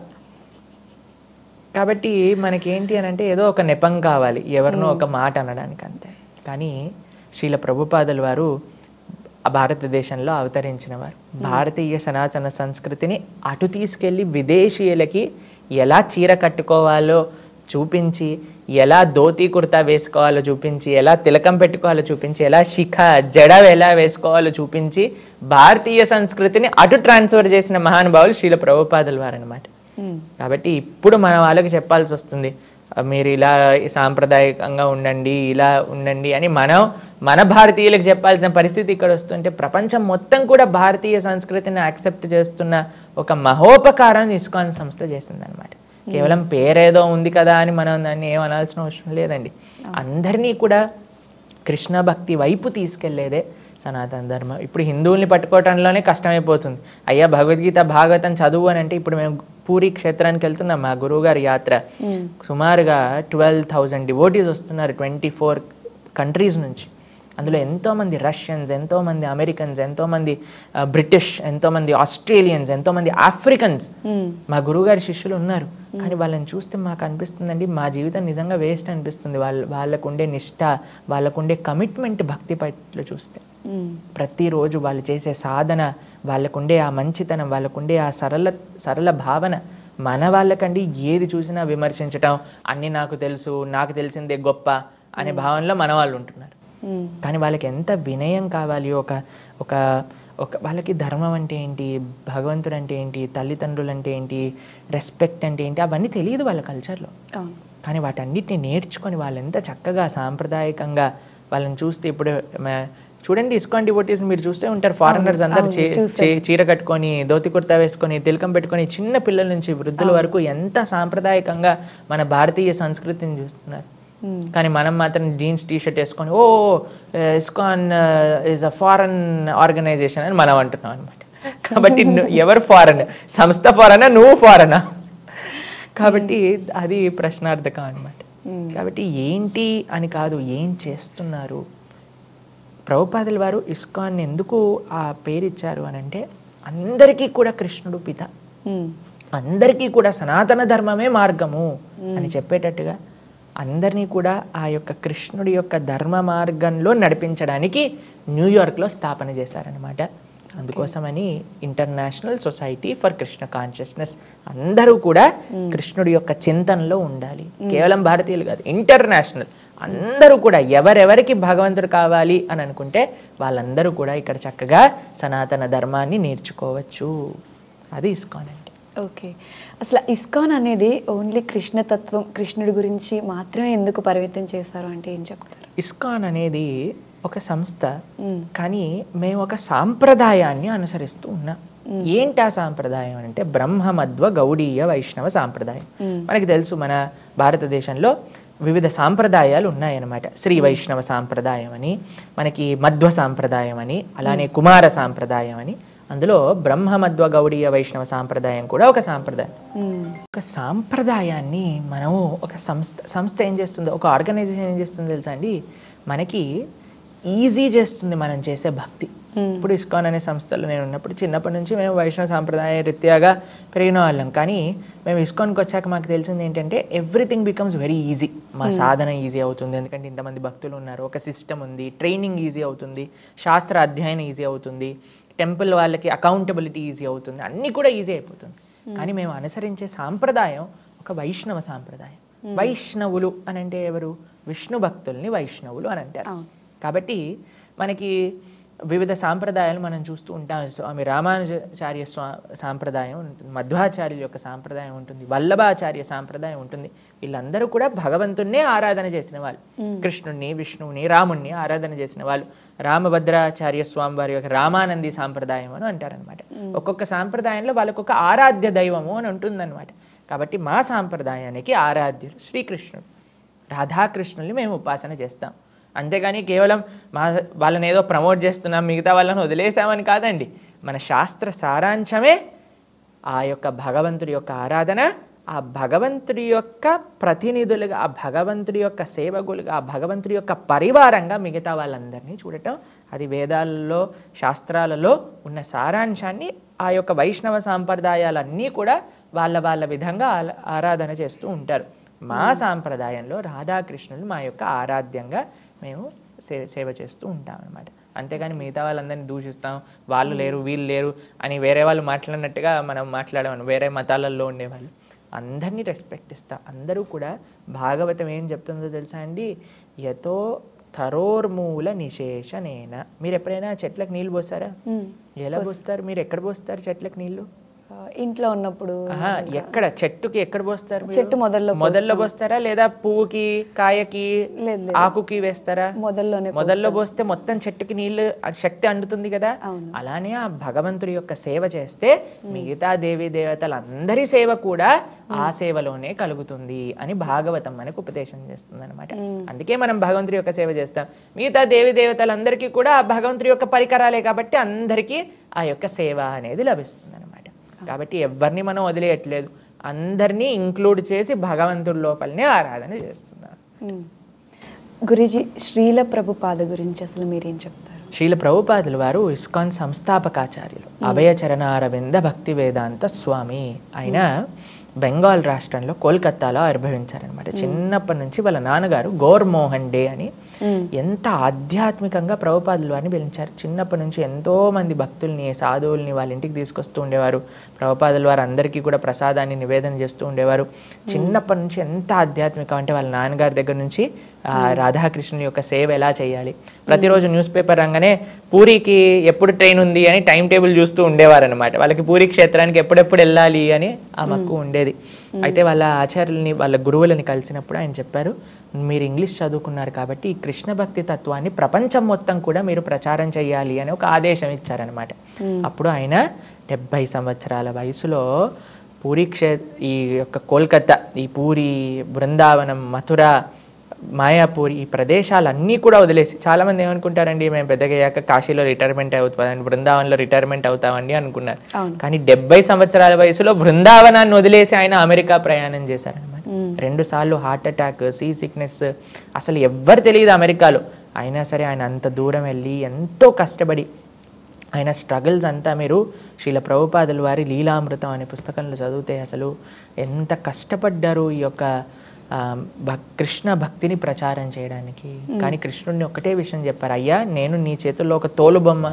కాబట్టి మనకేంటి అని అంటే ఏదో ఒక నెపం కావాలి, ఎవరినో ఒక మాట అనడానికి, అంతే. కానీ శ్రీల ప్రభుపాదుల వారు భారతదేశంలో అవతరించిన వారు. భారతీయ సనాతన సంస్కృతిని అటు తీసుకెళ్ళి విదేశీయులకి ఎలా చీర కట్టుకోవాలో చూపించి, ఎలా ధోతి కుర్తా వేసుకోవాలో చూపించి, ఎలా తిలకం పెట్టుకోవాలో చూపించి, ఎలా శిఖ జడ ఎలా వేసుకోవాలో చూపించి భారతీయ సంస్కృతిని అటు ట్రాన్స్ఫర్ చేసిన మహానుభావులు శ్రీల ప్రభుపాదుల వారు అనమాట. కాబట్టి ఇప్పుడు మన వాళ్ళకి చెప్పాల్సి వస్తుంది, మీరు ఇలా సాంప్రదాయకంగా ఉండండి, ఇలా ఉండండి అని మన భారతీయులకు చెప్పాల్సిన పరిస్థితి ఇక్కడ వస్తుంటే, ప్రపంచం మొత్తం కూడా భారతీయ సంస్కృతిని యాక్సెప్ట్ చేస్తున్న ఒక మహోపకారాన్ని ఇస్కాన్ సంస్థ చేసిందనమాట. కేవలం పేరేదో ఉంది కదా అని మనం దాన్ని ఏమనాల్సిన అవసరం లేదండి. అందరినీ కూడా కృష్ణ భక్తి వైపు తీసుకెళ్లేదే సనాతన ధర్మం. ఇప్పుడు హిందువుల్ని పట్టుకోవటంలోనే కష్టమైపోతుంది. అయ్యా భగవద్గీత భాగవతం చదువు అని అంటే, ఇప్పుడు మేము పూరి క్షేత్రానికి వెళ్తున్నాం, మా గురువు గారి యాత్ర. సుమారుగా 12,000 డివోటీస్ వస్తున్నారు 24 కంట్రీస్ నుంచి. అందులో ఎంతోమంది రష్యన్స్, ఎంతోమంది అమెరికన్స్, ఎంతోమంది బ్రిటిష్, ఎంతోమంది ఆస్ట్రేలియన్స్, ఎంతోమంది ఆఫ్రికన్స్ మా గురువుగారి శిష్యులు ఉన్నారు. కానీ వాళ్ళని చూస్తే మాకు అనిపిస్తుందండి, మా జీవితం నిజంగా వేస్ట్ అనిపిస్తుంది. వాళ్ళకుండే నిష్ఠ, వాళ్ళకుండే కమిట్మెంట్ భక్తి పట్ల చూస్తే. ప్రతిరోజు వాళ్ళు చేసే సాధన, వాళ్ళకుండే ఆ మంచితనం, వాళ్ళకుండే ఆ సరళ భావన. మన వాళ్ళకండి ఏది చూసినా విమర్శించటం, అన్నీ నాకు తెలుసు, నాకు తెలిసిందే గొప్ప అనే భావనలో మన వాళ్ళు ఉంటున్నారు. కానీ వాళ్ళకి ఎంత వినయం కావాలి, ఒక వాళ్ళకి ధర్మం అంటే ఏంటి, భగవంతుడు అంటే ఏంటి, తల్లిదండ్రులు అంటే ఏంటి, రెస్పెక్ట్ అంటే ఏంటి, అవన్నీ తెలియదు వాళ్ళ కల్చర్లో. కానీ వాటన్నిటిని నేర్చుకొని వాళ్ళు ఎంత చక్కగా సాంప్రదాయకంగా వాళ్ళని చూస్తే, ఇప్పుడు చూడండి ఇస్కాన్ డివోటీస్ మీరు చూస్తే ఉంటారు, ఫారినర్స్ అందరు చీర కట్టుకొని, ధోతి కుర్తా వేసుకొని, తిలకం పెట్టుకొని, చిన్న పిల్లల నుంచి వృద్ధుల వరకు ఎంత సాంప్రదాయకంగా మన భారతీయ సంస్కృతిని చూస్తున్నారు. కానీ మనం మాత్రం జీన్స్ టీషర్ట్ వేసుకొని ఓ ISKCON is a foreign organisation అని మనం అంటున్నాం అనమాట. కాబట్టి ఎవరు ఫారెన్, సంస్థ ఫారెనా, నువ్వు ఫారెనా? కాబట్టి అది ప్రశ్నార్థకం అనమాట. కాబట్టి ఏంటి అని కాదు, ఏం చేస్తున్నారు. ప్రభుపాదుల వారు ఇస్కాన్ ఎందుకు ఆ పేరు ఇచ్చారు అని అంటే, అందరికీ కూడా కృష్ణుడు పిత, అందరికీ కూడా సనాతన ధర్మమే మార్గము అని చెప్పేటట్టుగా అందరినీ కూడా ఆ యొక్క కృష్ణుడి యొక్క ధర్మ మార్గంలో నడిపించడానికి న్యూయార్క్లో స్థాపన చేశారనమాట. అందుకోసమని international society for Krishna consciousness, అందరూ కూడా కృష్ణుడి యొక్క చింతనలో ఉండాలి. కేవలం భారతీయులు కాదు, ఇంటర్నేషనల్ అందరూ కూడా ఎవరెవరికి భగవంతుడు కావాలి అని అనుకుంటే వాళ్ళందరూ కూడా ఇక్కడ చక్కగా సనాతన ధర్మాన్ని నేర్చుకోవచ్చు. అది ఇస్కాన్ అంటే. ఓకే, అసలు ఇస్కాన్ అనేది ఓన్లీ కృష్ణతత్వం, కృష్ణుడి గురించి మాత్రమే ఎందుకు పరిమితం చేశారు అంటే ఏం చెప్తారు? ఇస్కాన్ అనేది ఒక సంస్థ, కానీ మేము ఒక సాంప్రదాయాన్ని అనుసరిస్తూ ఉన్నాం. ఏంటి ఆ సాంప్రదాయం అంటే బ్రహ్మమధ్వ గౌడీయ వైష్ణవ సాంప్రదాయం. మనకి తెలుసు మన భారతదేశంలో వివిధ సాంప్రదాయాలు ఉన్నాయన్నమాట. శ్రీ వైష్ణవ సాంప్రదాయం అని, మనకి మధ్వ సాంప్రదాయం అని, అలానే కుమార సాంప్రదాయం అని. అందులో బ్రహ్మమధ్వ గౌడీయ వైష్ణవ సాంప్రదాయం కూడా ఒక సాంప్రదాయం. ఒక సాంప్రదాయాన్ని మనము ఒక సంస్థ ఏం చేస్తుందో, ఒక ఆర్గనైజేషన్ ఏం చేస్తుందో తెలుసా అండి, మనకి ఈజీ చేస్తుంది మనం చేసే భక్తి. ఇప్పుడు ఇస్కాన్ అనే సంస్థలో నేను ఉన్నప్పుడు చిన్నప్పటి నుంచి మేము వైష్ణవ సాంప్రదాయ రీత్యాగా పెరిగిన వాళ్ళం. కానీ మేము ఇస్కాన్కి వచ్చాక మాకు తెలిసింది ఏంటంటే ఎవ్రీథింగ్ బికమ్స్ వెరీ ఈజీ. మా సాధన ఈజీ అవుతుంది, ఎందుకంటే ఇంతమంది భక్తులు ఉన్నారు, ఒక సిస్టమ్ ఉంది, ట్రైనింగ్ ఈజీ అవుతుంది, శాస్త్ర అధ్యయనం ఈజీ అవుతుంది, టెంపుల్ వాళ్ళకి అకౌంటబిలిటీ ఈజీ అవుతుంది, అన్నీ కూడా ఈజీ అయిపోతుంది. కానీ మేము అనుసరించే సాంప్రదాయం ఒక వైష్ణవ సాంప్రదాయం. వైష్ణవులు అని అంటే ఎవరు? విష్ణు భక్తుల్ని వైష్ణవులు అని అంటారు. కాబట్టి మనకి వివిధ సాంప్రదాయాలు మనం చూస్తూ ఉంటాం. స్వామి రామానుజాచార్య సాంప్రదాయం ఉంటుంది, మధ్వాచార్యుల యొక్క సాంప్రదాయం ఉంటుంది, వల్లభాచార్య సాంప్రదాయం ఉంటుంది. వీళ్ళందరూ కూడా భగవంతుణ్ణే ఆరాధన చేసిన వాళ్ళు, కృష్ణుణ్ణి, విష్ణువుని, రాముణ్ణి ఆరాధన చేసిన వాళ్ళు. రామభద్రాచార్య స్వామి వారి యొక్క రామానంది సాంప్రదాయం అని అంటారనమాట. ఒక్కొక్క సాంప్రదాయంలో వాళ్ళకొక ఆరాధ్య దైవము అని ఉంటుందన్నమాట. కాబట్టి మా సాంప్రదాయానికి ఆరాధ్యులు శ్రీకృష్ణుడు, రాధాకృష్ణుల్ని మేము ఉపాసన చేస్తాం. అంతేగాని కేవలం వాళ్ళని ఏదో ప్రమోట్ చేస్తున్నాం, మిగతా వాళ్ళని వదిలేసామని కాదండి. మన శాస్త్ర సారాంశమే ఆ యొక్క భగవంతుడి యొక్క ఆరాధన, ఆ భగవంతుడి యొక్క ప్రతినిధులుగా, ఆ భగవంతుడి యొక్క సేవకులుగా, ఆ భగవంతుడి యొక్క పరివారంగా మిగతా వాళ్ళందరినీ చూడటం. అది వేదాలలో, శాస్త్రాలలో ఉన్న సారాంశాన్ని ఆ యొక్క వైష్ణవ సాంప్రదాయాలన్నీ కూడా వాళ్ళ వాళ్ళ విధంగా ఆరాధన చేస్తూ ఉంటారు. మా సాంప్రదాయంలో రాధాకృష్ణులు మా యొక్క ఆరాధ్యంగా మేము సేవ చేస్తూ ఉంటాం అన్నమాట. అంతేగాని మిగతా వాళ్ళందరినీ దూషిస్తాం, వాళ్ళు లేరు వీళ్ళు లేరు అని వేరే వాళ్ళు మాట్లాడినట్టుగా మనం మాట్లాడమను. వేరే మతాలలో ఉండేవాళ్ళు అందరినీ రెస్పెక్ట్ ఇస్తాం. అందరూ కూడా భాగవతం ఏం చెప్తుందో తెలుసా అండి, యతో థరోర్మూల నిశేషనేన. మీరు ఎప్పుడైనా చెట్లకు నీళ్ళు పోస్తారా? ఎలా పోస్తారు? మీరు ఎక్కడ పోస్తారు చెట్లకు నీళ్ళు? ఇంట్లో ఉన్నప్పుడు. ఎక్కడ చెట్టుకి ఎక్కడ పోస్తారు? చెట్టు మొదల్లో పోస్తారా లేదా పువ్వుకి, కాయకి, ఆకుకి వేస్తారా? మొదల్లో పోస్తే మొత్తం చెట్టుకి నీళ్లు శక్తి అందుతుంది కదా. అలానే ఆ భగవంతుడి యొక్క సేవ చేస్తే మిగతా దేవీ దేవతలందరి సేవ కూడా ఆ సేవలోనే కలుగుతుంది అని భాగవతం మనకు ఉపదేశం చేస్తుంది అనమాట. అందుకే మనం భగవంతుడి యొక్క సేవ చేస్తాం. మిగతా దేవీ దేవతలందరికీ కూడా ఆ భగవంతుడి యొక్క పరికరాలే కాబట్టి అందరికీ ఆ యొక్క సేవ అనేది లభిస్తుంది అనమాట. కాబట్టి ఎవరిని మనం వదిలేయట్లేదు, అందరినీ ఇంక్లూడ్ చేసి భగవంతుడి లోపలనే ఆరాధన చేస్తున్నారు. గురుజీ, శ్రీల ప్రభుపాద గురించి అసలు మీరేం చెప్తారు? శ్రీల ప్రభుపాదులు వారు ఇస్కాన్ సంస్థాపకాచార్యులు, అభయచరణ అరవింద భక్తి వేదాంత స్వామి. ఆయన బెంగాల్ రాష్ట్రంలో కోల్కతాలో ఆవిర్భవించారనమాట. చిన్నప్పటి నుంచి వాళ్ళ నాన్నగారు గౌర్మోహన్ డే అని ఎంత ఆధ్యాత్మికంగా ప్రభుపాదులు వారిని పిలిచారు. చిన్నప్పటి నుంచి ఎంతో మంది భక్తుల్ని, సాధువుల్ని వాళ్ళ ఇంటికి తీసుకొస్తూ ఉండేవారు. ప్రభుపాదులు వారు అందరికీ కూడా ప్రసాదాన్ని నివేదన చేస్తూ ఉండేవారు. చిన్నప్పటి నుంచి ఎంత ఆధ్యాత్మికం అంటే వాళ్ళ నాన్నగారి దగ్గర నుంచి రాధాకృష్ణుని యొక్క సేవ ఎలా చేయాలి, ప్రతిరోజు న్యూస్ పేపర్ రంగానే పూరికి ఎప్పుడు ట్రైన్ ఉంది అని టైం టేబుల్ చూస్తూ ఉండేవారు అనమాట. వాళ్ళకి పూరి క్షేత్రానికి ఎప్పుడెప్పుడు వెళ్ళాలి అని ఆ మక్కువ ఉండేది. అయితే వాళ్ళ ఆచార్యుల్ని, వాళ్ళ గురువులని కలిసినప్పుడు ఆయన చెప్పారు, మీరు ఇంగ్లీష్ చదువుకున్నారు కాబట్టి ఈ కృష్ణ భక్తి తత్వాన్ని ప్రపంచం మొత్తం కూడా మీరు ప్రచారం చేయాలి అని ఒక ఆదేశం ఇచ్చారనమాట. అప్పుడు ఆయన 70 సంవత్సరాల వయసులో పూరి ఈ యొక్క కోల్కతా, ఈ పూరి, బృందావనం, మథుర, మాయాపూర్, ఈ ప్రదేశాలన్నీ కూడా వదిలేసి, చాలామంది ఏమనుకుంటారండి, మేము పెద్దగయ్యాక కాశీలో రిటైర్మెంట్ అవుతామండి, బృందావనంలో రిటైర్మెంట్ అవుతామండి అనుకున్నారు. కానీ 70 సంవత్సరాల వయసులో బృందావనాన్ని వదిలేసి ఆయన అమెరికా ప్రయాణం చేశారనమాట. 2 సార్లు హార్ట్ అటాక్, సీ సిక్నెస్, అసలు ఎవ్వరు తెలియదు అమెరికాలో. అయినా సరే ఆయన అంత దూరం వెళ్ళి ఎంతో కష్టపడి ఆయన స్ట్రగుల్స్ అంతా మీరు శ్రీల ప్రభుపాదుల వారి లీలామృతం అనే పుస్తకంలో చదివితే అసలు ఎంత కష్టపడ్డారు ఈ యొక్క కృష్ణ భక్తిని ప్రచారం చేయడానికి. కానీ కృష్ణుడిని ఒకటే విషయం చెప్పారు, అయ్యా నేను నీ చేతుల్లో ఒక తోలుబొమ్మ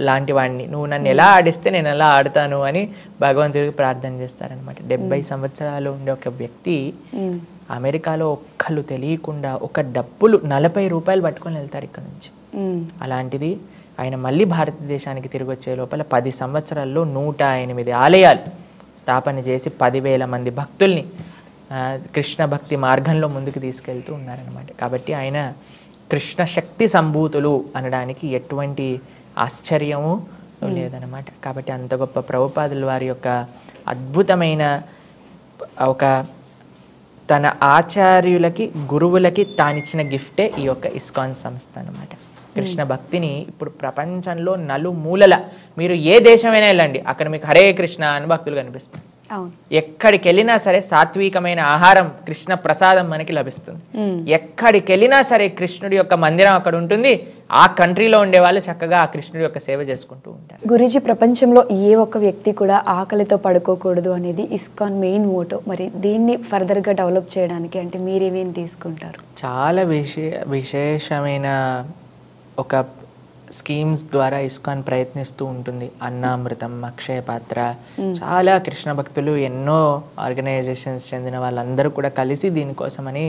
లాంటి వాడిని, నువ్వు నన్ను ఎలా ఆడిస్తే నేను ఎలా ఆడతాను అని భగవంతుడికి ప్రార్థన చేస్తారనమాట. 70 సంవత్సరాలు ఉండే ఒక వ్యక్తి అమెరికాలో ఒక్కళ్ళు తెలియకుండా ఒక డబ్బులు 40 రూపాయలు పట్టుకొని వెళ్తారు ఇక్కడ నుంచి. అలాంటిది ఆయన మళ్ళీ భారతదేశానికి తిరిగి వచ్చే లోపల 10 సంవత్సరాల్లో 108 ఆలయాలు స్థాపన చేసి 10,000 మంది భక్తుల్ని కృష్ణ భక్తి మార్గంలో ముందుకు తీసుకెళ్తూ ఉన్నారనమాట. కాబట్టి ఆయన కృష్ణ శక్తి సంభూతులు అనడానికి ఎటువంటి ఆశ్చర్యము లేదనమాట. కాబట్టి అంత గొప్ప ప్రభుపాదుల వారి యొక్క అద్భుతమైన ఒక తన ఆచార్యులకి గురువులకి తానిచ్చిన గిఫ్టే ఈ యొక్క ఇస్కాన్ సంస్థ అనమాట. కృష్ణ భక్తిని ఇప్పుడు ప్రపంచంలో నలుమూలల మీరు ఏ దేశమైనా వెళ్ళండి, అక్కడ మీకు హరే కృష్ణ అని భక్తులు కనిపిస్తారు. ఎక్కడికి వెళ్ళినా సరే సాత్వికమైన ఆహారం, కృష్ణ ప్రసాదం మనకి లభిస్తుంది. ఎక్కడికి వెళ్ళినా సరే కృష్ణుడి యొక్క మందిరం అక్కడ ఉంటుంది. ఆ కంట్రీలో ఉండే వాళ్ళు చక్కగా ఆ కృష్ణుడి యొక్క సేవ చేసుకుంటూ ఉంటారు. గురూజీ, ప్రపంచంలో ఏ ఒక్క వ్యక్తి కూడా ఆకలితో పడుకోకూడదు అనేది ఇస్కాన్ మెయిన్ మోటో. మరి దీన్ని ఫర్దర్గా డెవలప్ చేయడానికి అంటే మీరేమేమి తీసుకుంటారు? చాలా విశేషమైన ఒక స్కీమ్స్ ద్వారా ఇస్కాన్ ప్రయత్నిస్తూ ఉంటుంది. అన్నామృతం, అక్షయ పాత్ర, చాలా కృష్ణ భక్తులు, ఎన్నో ఆర్గనైజేషన్స్ చెందిన వాళ్ళందరూ కూడా కలిసి దీనికోసమని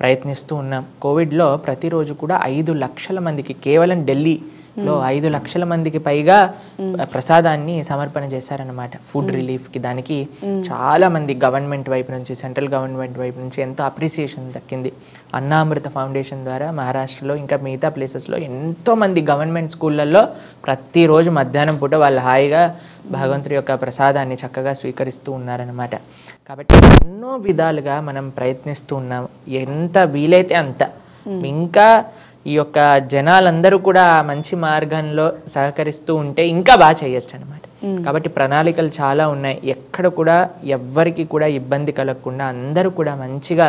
ప్రయత్నిస్తూ ఉన్నాం. కోవిడ్లో ప్రతిరోజు కూడా 5 లక్షల మందికి, కేవలం ఢిల్లీలో 5 లక్షల మందికి పైగా ప్రసాదాన్ని సమర్పణ చేశారనమాట ఫుడ్ రిలీఫ్కి. దానికి చాలా మంది గవర్నమెంట్ వైపు నుంచి, సెంట్రల్ గవర్నమెంట్ వైపు నుంచి ఎంతో అప్రిసియేషన్ దక్కింది. అన్నామృత ఫౌండేషన్ ద్వారా మహారాష్ట్రలో ఇంకా మిగతా ప్లేసెస్లో ఎంతోమంది గవర్నమెంట్ స్కూళ్ళల్లో ప్రతిరోజు మధ్యాహ్నం పూట వాళ్ళు హాయిగా భగవంతుడి యొక్క ప్రసాదాన్ని చక్కగా స్వీకరిస్తూ ఉన్నారనమాట. కాబట్టి ఎన్నో విధాలుగా మనం ప్రయత్నిస్తూ ఉన్నాం. ఎంత వీలైతే అంత. ఇంకా ఈ యొక్క జనాలందరూ కూడా మంచి మార్గంలో సహకరిస్తూ ఉంటే ఇంకా బాగా చేయొచ్చు అనమాట. కాబట్టి ప్రణాళికలు చాలా ఉన్నాయి. ఎక్కడ కూడా ఎవ్వరికి కూడా ఇబ్బంది కలగకుండా అందరూ కూడా మంచిగా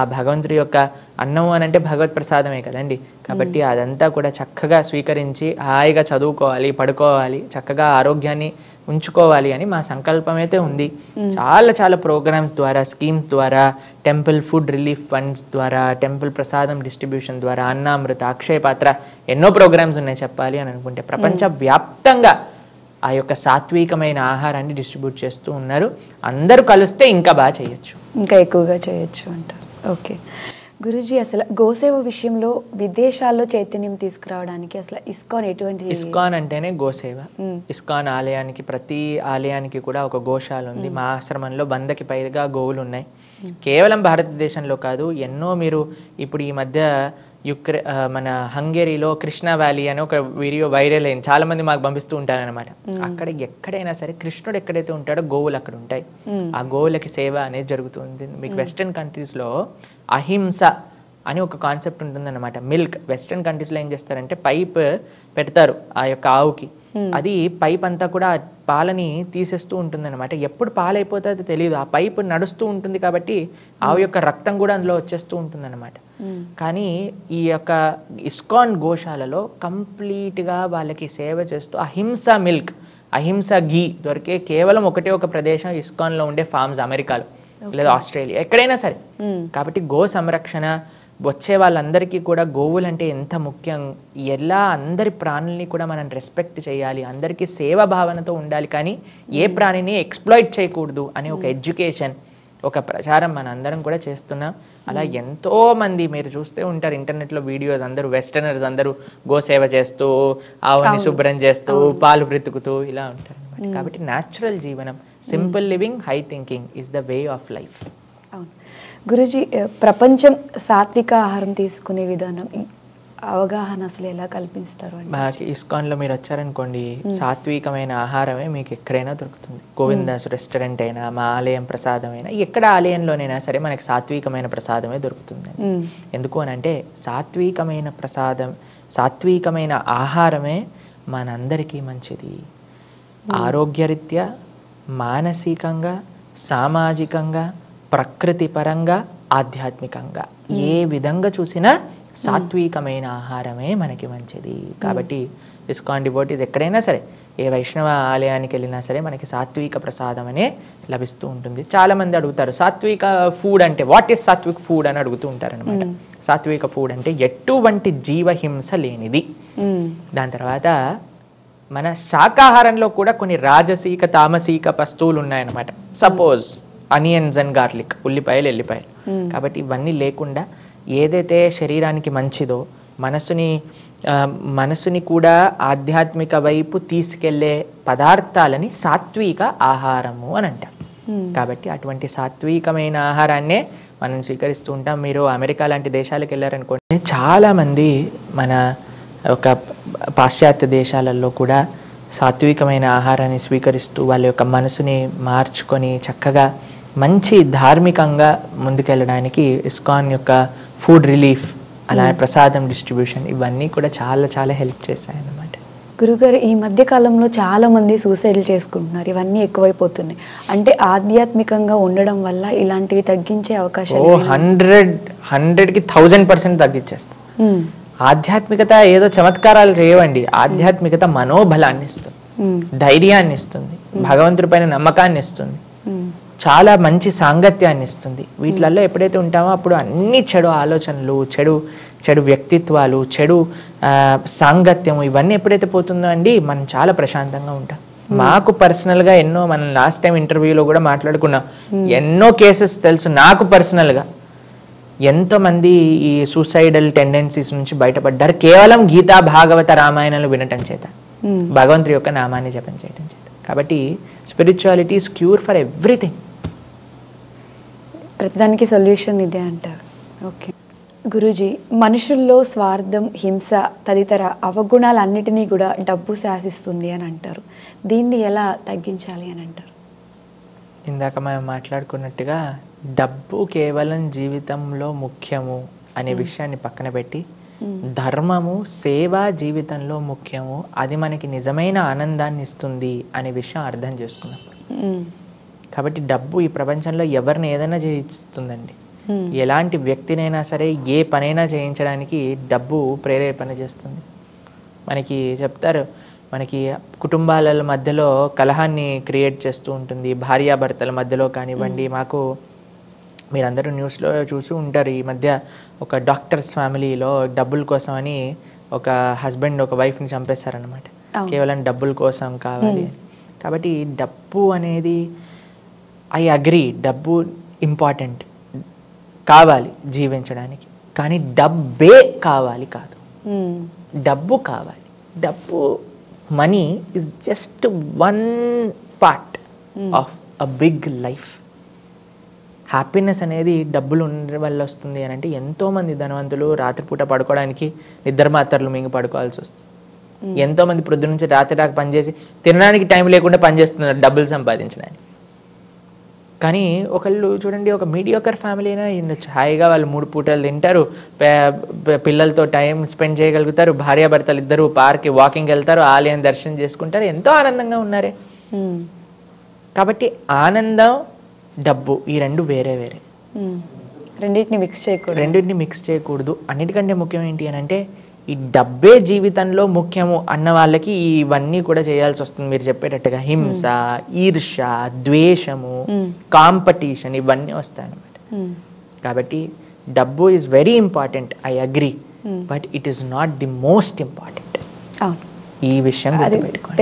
ఆ భగవంతుడి యొక్క అన్నం అని అంటే భగవత్ ప్రసాదమే కదండి. కాబట్టి అదంతా కూడా చక్కగా స్వీకరించి హాయిగా చదువుకోవాలి, పడుకోవాలి, చక్కగా ఆరోగ్యాన్ని ఉంచుకోవాలి అని మా సంకల్పం అయితే ఉంది. చాలా చాలా ప్రోగ్రామ్స్ ద్వారా, స్కీమ్స్ ద్వారా, టెంపుల్ ఫుడ్ రిలీఫ్ ఫండ్స్ ద్వారా, టెంపుల్ ప్రసాదం డిస్ట్రిబ్యూషన్ ద్వారా, అన్నామృత, అక్షయ పాత్ర, ఎన్నో ప్రోగ్రామ్స్ ఉన్నాయి చెప్పాలి అని అనుకుంటే. ప్రపంచ వ్యాప్తంగా ఆ యొక్క సాత్వికమైన ఆహారాన్ని డిస్ట్రిబ్యూట్ చేస్తూ ఉన్నారు. అందరూ కలిస్తే ఇంకా బాగా చేయొచ్చు, ఇంకా ఎక్కువగా చేయొచ్చు అంటారు. ఓకే గురూజీ, అసలు గోసేవ విషయంలో విదేశాల్లో చైతన్యం తీసుకురావడానికి అసలు ఇస్కాన్ ఎటువంటి? ఇస్కాన్ అంటేనే గోసేవ. ఇస్కాన్ ఆలయానికి, ప్రతి ఆలయానికి కూడా ఒక గోశాల ఉంది. మా ఆశ్రమంలో 100కి పైగా గోవులు ఉన్నాయి. కేవలం భారతదేశంలో కాదు, ఎన్నో మీరు ఇప్పుడు ఈ మధ్య మన హంగేరీలో కృష్ణా వ్యాలీ అని ఒక వీడియో వైరల్ అయింది. చాలా మంది మాకు పంపిస్తూ ఉంటారనమాట. అక్కడ ఎక్కడైనా సరే కృష్ణుడు ఎక్కడైతే ఉంటాడో గోవులు అక్కడ ఉంటాయి. ఆ గోవులకి సేవ అనేది జరుగుతుంది. మీకు వెస్టర్న్ కంట్రీస్లో అహింస అని ఒక కాన్సెప్ట్ ఉంటుందన్నమాట. మిల్క్ వెస్టర్న్ కంట్రీస్లో ఏం చేస్తారంటే పైప్ పెడతారు ఆ యొక్క ఆవుకి. అది పైప్ అంతా కూడా పాలని తీసేస్తూ ఉంటుందన్నమాట. ఎప్పుడు పాలైపోతుందో తెలియదు. ఆ పైప్ నడుస్తూ ఉంటుంది కాబట్టి ఆవు యొక్క రక్తం కూడా అందులో వచ్చేస్తూ ఉంటుందన్నమాట. కానీ ఈ యొక్క ఇస్కాన్ గోశాలలో కంప్లీట్గా వాళ్ళకి సేవ చేస్తూ అహింస మిల్క్, అహింస ఘీ దొరికే కేవలం ఒక ప్రదేశం ఇస్కాన్లో ఉండే ఫార్మ్స్, అమెరికాలో లేదా ఆస్ట్రేలియా, ఎక్కడైనా సరే. కాబట్టి గో సంరక్షణ, వచ్చే వాళ్ళందరికీ కూడా గోవులు అంటే ఎంత ముఖ్యం, ఎలా అందరి ప్రాణుల్ని కూడా మనం రెస్పెక్ట్ చేయాలి, అందరికీ సేవ భావనతో ఉండాలి, కానీ ఏ ప్రాణిని ఎక్స్ప్లాయిట్ చేయకూడదు అనే ఒక ఎడ్యుకేషన్, ఒక ప్రచారం మన అందరం కూడా చేస్తున్నాం. అలా ఎంతో మంది మీరు చూస్తూ ఉంటారు ఇంటర్నెట్లో వీడియోస్, అందరూ వెస్టర్నర్స్ అందరూ గోసేవ చేస్తూ, ఆవుని శుభ్రం చేస్తూ, పాలు బ్రతుకుతూ ఇలా ఉంటారు అనమాట. కాబట్టి న్యాచురల్ జీవనం, simple living, high thinking is the way of life. Guruji, ప్రపంచం సాత్విక ఆహారం తీసుకునే విధానం అవగాహన అసలు ఎలా కల్పిస్తారు? మాకు ఇస్కాన్లో మీరు వచ్చారనుకోండి, సాత్వికమైన ఆహారమే మీకు ఎక్కడైనా దొరుకుతుంది. గోవిందాస్ రెస్టారెంట్ అయినా, మా ఆలయం ప్రసాదం అయినా, ఎక్కడ ఆలయంలోనైనా సరే మనకి సాత్వికమైన ప్రసాదమే దొరుకుతుంది. ఎందుకు అని అంటే సాత్వికమైన ప్రసాదం, సాత్వికమైన ఆహారమే మనందరికీ మంచిది. ఆరోగ్యరీత్యా, మానసికంగా, సామాజికంగా, ప్రకృతి పరంగా, ఆధ్యాత్మికంగా ఏ విధంగా చూసినా సాత్వికమైన ఆహారమే మనకి మంచిది. కాబట్టి ఇస్కాన్ డివోటీస్ ఎక్కడైనా సరే, ఏ వైష్ణవ ఆలయానికి వెళ్ళినా సరే మనకి సాత్విక ప్రసాదం అనే లభిస్తూ ఉంటుంది. చాలా మంది అడుగుతారు సాత్విక ఫుడ్ అంటే వాట్ ఈస్ సాత్విక్ ఫుడ్ అని అడుగుతూ ఉంటారు అనమాట. సాత్విక ఫుడ్ అంటే ఎటువంటి జీవహింస లేనిది. దాని తర్వాత మన శాకాహారంలో కూడా కొన్ని రాజసీక, తామసీక వస్తువులు ఉన్నాయన్నమాట. సపోజ్ అనియన్స్ అండ్ గార్లిక్, ఉల్లిపాయలు, ఎల్లిపాయలు. కాబట్టి ఇవన్నీ లేకుండా ఏదైతే శరీరానికి మంచిదో, మనసుని కూడా ఆధ్యాత్మిక వైపు తీసుకెళ్లే పదార్థాలని సాత్విక ఆహారము అని అంటాం. కాబట్టి అటువంటి సాత్వికమైన ఆహారాన్నే మనం స్వీకరిస్తూ ఉంటాం. మీరు అమెరికా లాంటి దేశాలకు వెళ్ళారనుకోండి, చాలామంది మన ఒక పాశ్చాత్య దేశాలలో కూడా సాత్వికమైన ఆహారాన్ని స్వీకరిస్తూ వాళ్ళ యొక్క మనసుని మార్చుకొని చక్కగా మంచి ధార్మికంగా ముందుకెళ్ళడానికి ఇస్కాన్ యొక్క ఫుడ్ రిలీఫ్, అలా ప్రసాదం డిస్ట్రిబ్యూషన్, ఇవన్నీ కూడా చాలా చాలా హెల్ప్ చేశాయి అన్నమాట. గురుగారు, ఈ మధ్య కాలంలో చాలా మంది సూసైడ్లు చేసుకుంటున్నారు, ఇవన్నీ ఎక్కువైపోతున్నాయి. అంటే ఆధ్యాత్మికంగా ఉండడం వల్ల ఇలాంటివి తగ్గించే అవకాశాలు 100కి 1000% తగ్గించేస్తాం. ఆధ్యాత్మికత ఏదో చమత్కారాలు చేయవండి. ఆధ్యాత్మికత మనోబలాన్ని ఇస్తుంది, ధైర్యాన్ని ఇస్తుంది, భగవంతుడి పైన నమ్మకాన్ని ఇస్తుంది, చాలా మంచి సాంగత్యాన్ని ఇస్తుంది. వీటిలలో ఎప్పుడైతే ఉంటామో అప్పుడు అన్ని చెడు ఆలోచనలు, చెడు వ్యక్తిత్వాలు, చెడు సాంగత్యము ఇవన్నీ ఎప్పుడైతే పోతుందో అండి మనం చాలా ప్రశాంతంగా ఉంటాం. మాకు పర్సనల్గా ఎన్నో, మనం లాస్ట్ టైం ఇంటర్వ్యూలో కూడా మాట్లాడుకున్నాం, ఎన్నో కేసెస్ తెలుసు నాకు పర్సనల్గా. ఎంతోమంది ఈ సూసైడల్ టెండెన్సీస్ నుంచి బయటపడ్డారు కేవలం గీతా భాగవత రామాయణాలు వినటం చేత, భగవంతుడి యొక్క నామాన్ని జపం చేయటం చేత. కాబట్టి spirituality is cure for everything. ప్రతిదానికి సొల్యూషన్ ఇదే అంటారు. ఓకే గురూజీ, మనుషుల్లో స్వార్థం, హింస తదితర అవగుణాలన్నిటినీ కూడా డబ్బు శాసిస్తుంది అని అంటారు. దీన్ని ఎలా తగ్గించాలి అని అంటారు? ఇందాక మనం మాట్లాడుకున్నట్టుగా డబ్బు కేవలం జీవితంలో ముఖ్యము అనే విషయాన్ని పక్కన పెట్టి ధర్మము, సేవ జీవితంలో ముఖ్యము, అది మనకి నిజమైన ఆనందాన్ని ఇస్తుంది అనే విషయం అర్థం చేసుకున్నప్పుడు. కాబట్టి డబ్బు ఈ ప్రపంచంలో ఎవరిని ఏదైనా చేయిస్తుందండి. ఎలాంటి వ్యక్తినైనా సరే ఏ పనైనా చేయించడానికి డబ్బు ప్రేరేపణ చేస్తుంది. మనకి చెప్తారు, మనకి కుటుంబాల మధ్యలో కలహాన్ని క్రియేట్ చేస్తూ ఉంటుంది, భార్యాభర్తల మధ్యలో కానివ్వండి. మాకు మీరందరూ న్యూస్లో చూసి ఉంటారు, ఈ మధ్య ఒక డాక్టర్స్ ఫ్యామిలీలో డబ్బుల కోసం అని ఒక హస్బెండ్ ఒక వైఫ్ని చంపేశారనమాట, కేవలం డబ్బుల కోసం కావాలి. కాబట్టి డబ్బు అనేది, ఐ అగ్రీ, డబ్బు ఇంపార్టెంట్, కావాలి జీవించడానికి, కానీ డబ్బే కావాలి కాదు. డబ్బు కావాలి, డబ్బు, money is just one part of a big life. Happiness అనేది డబ్బులు ఉండడం వల్ల వస్తుంది అని అంటే, ఎంతోమంది ధనవంతులు రాత్రిపూట పడుకోవడానికి నిద్ర మాత్రలు మింగి పడుకోవాల్సి వస్తుంది. ఎంతోమంది ప్రొద్దు నుంచి రాత్రి దాకా పనిచేసి తినడానికి టైం లేకుండా పనిచేస్తున్నారు డబ్బులు సంపాదించడానికి. కానీ ఒకళ్ళు చూడండి, ఒక మీడియోకర్ ఫ్యామిలీ అయినా ఉండొచ్చు, హాయిగా వాళ్ళు 3 పూటలు తింటారు, పిల్లలతో టైం స్పెండ్ చేయగలుగుతారు, భార్యాభర్తలు ఇద్దరు పార్క్కి వాకింగ్ వెళ్తారు, ఆలయం దర్శనం చేసుకుంటారు, ఎంతో ఆనందంగా ఉన్నారే. కాబట్టి ఆనందం, డబ్బు ఈ రెండు వేరే వేరే, రెండింటిని మిక్స్ చేయకూడదు. అన్నిటికంటే ముఖ్యం ఏంటి అని అంటే, ఈ డబ్బే జీవితంలో ముఖ్యము అన్న వాళ్ళకి ఇవన్నీ కూడా చేయాల్సి వస్తుంది. మీరు చెప్పేటట్టుగా హింస, ఈర్ష, ద్వేషము, కాంపిటీషన్ ఇవన్నీ వస్తాయన్నమాట. కాబట్టి డబ్బు is very important, I agree, but it is not the most important. ఈ విషయం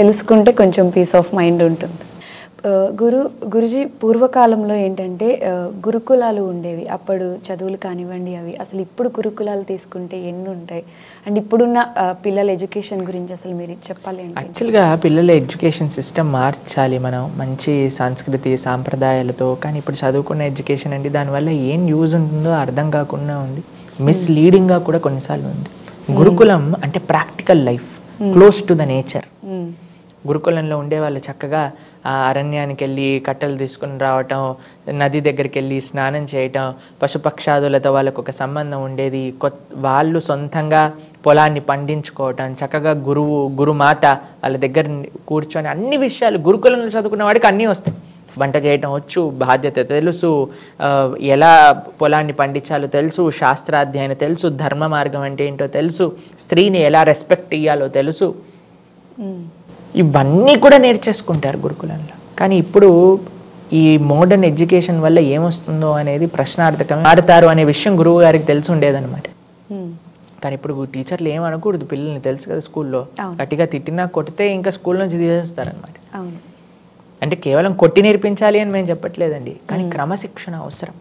తెలుసుకుంటే కొంచెం పీస్ ఆఫ్ మైండ్ ఉంటుంది. గురుజీ, పూర్వకాలంలో ఏంటంటే గురుకులాలు ఉండేవి, అప్పుడు చదువులు కానివ్వండి అవి. అసలు ఇప్పుడు గురుకులాలు తీసుకుంటే ఎన్ని ఉంటాయి? అండ్ ఇప్పుడున్న పిల్లల ఎడ్యుకేషన్ గురించి అసలు మీరు చెప్పాలి అంటే. యాక్చువల్గా పిల్లల ఎడ్యుకేషన్ సిస్టమ్ మార్చాలి మనం, మంచి సంస్కృతి సాంప్రదాయాలతో. కానీ ఇప్పుడు చదువుకున్న ఎడ్యుకేషన్ అండి, దానివల్ల ఏం యూజ్ ఉంటుందో అర్థం కాకుండా ఉంది, మిస్లీడింగ్గా కూడా కొన్నిసార్లు ఉంది. గురుకులం అంటే practical life, close to the nature. గురుకులంలో ఉండే వాళ్ళు చక్కగా అరణ్యానికి వెళ్ళి కట్టెలు తీసుకుని రావటం, నది దగ్గరికి వెళ్ళి స్నానం చేయటం, పశుపక్షాదులతో వాళ్ళకు ఒక సంబంధం ఉండేది, వాళ్ళు సొంతంగా పొలాన్ని పండించుకోవటం, చక్కగా గురుమాత వాళ్ళ దగ్గర కూర్చొని అన్ని విషయాలు, గురుకులంలో చదువుకున్న వాడికి అన్నీ వస్తాయి. వంట చేయటం వచ్చు, బాధ్యత తెలుసు, ఎలా పొలాన్ని పండించాలో తెలుసు, శాస్త్రాధ్యయనం తెలుసు, ధర్మ మార్గం అంటే ఏంటో తెలుసు, స్త్రీని ఎలా రెస్పెక్ట్ ఇవ్వాలో తెలుసు, ఇవన్నీ కూడా నేర్చేసుకుంటారు గురుకులంలో. కానీ ఇప్పుడు ఈ మోడర్న్ ఎడ్యుకేషన్ వల్ల ఏమొస్తుందో అనేది ప్రశ్నార్థకం. ఆడతారు అనే విషయం గురువు గారికి తెలిసి ఉండేదన్నమాట. కానీ ఇప్పుడు టీచర్లు ఏమనకూడదు పిల్లల్ని, తెలుసు కదా, స్కూల్లో గట్టిగా తిట్టినా కొట్టితే ఇంకా స్కూల్ నుంచి తీసేస్తారనమాట. అంటే కేవలం కొట్టి నేర్పించాలి అని మేము చెప్పట్లేదండి, కానీ క్రమశిక్షణ అవసరం.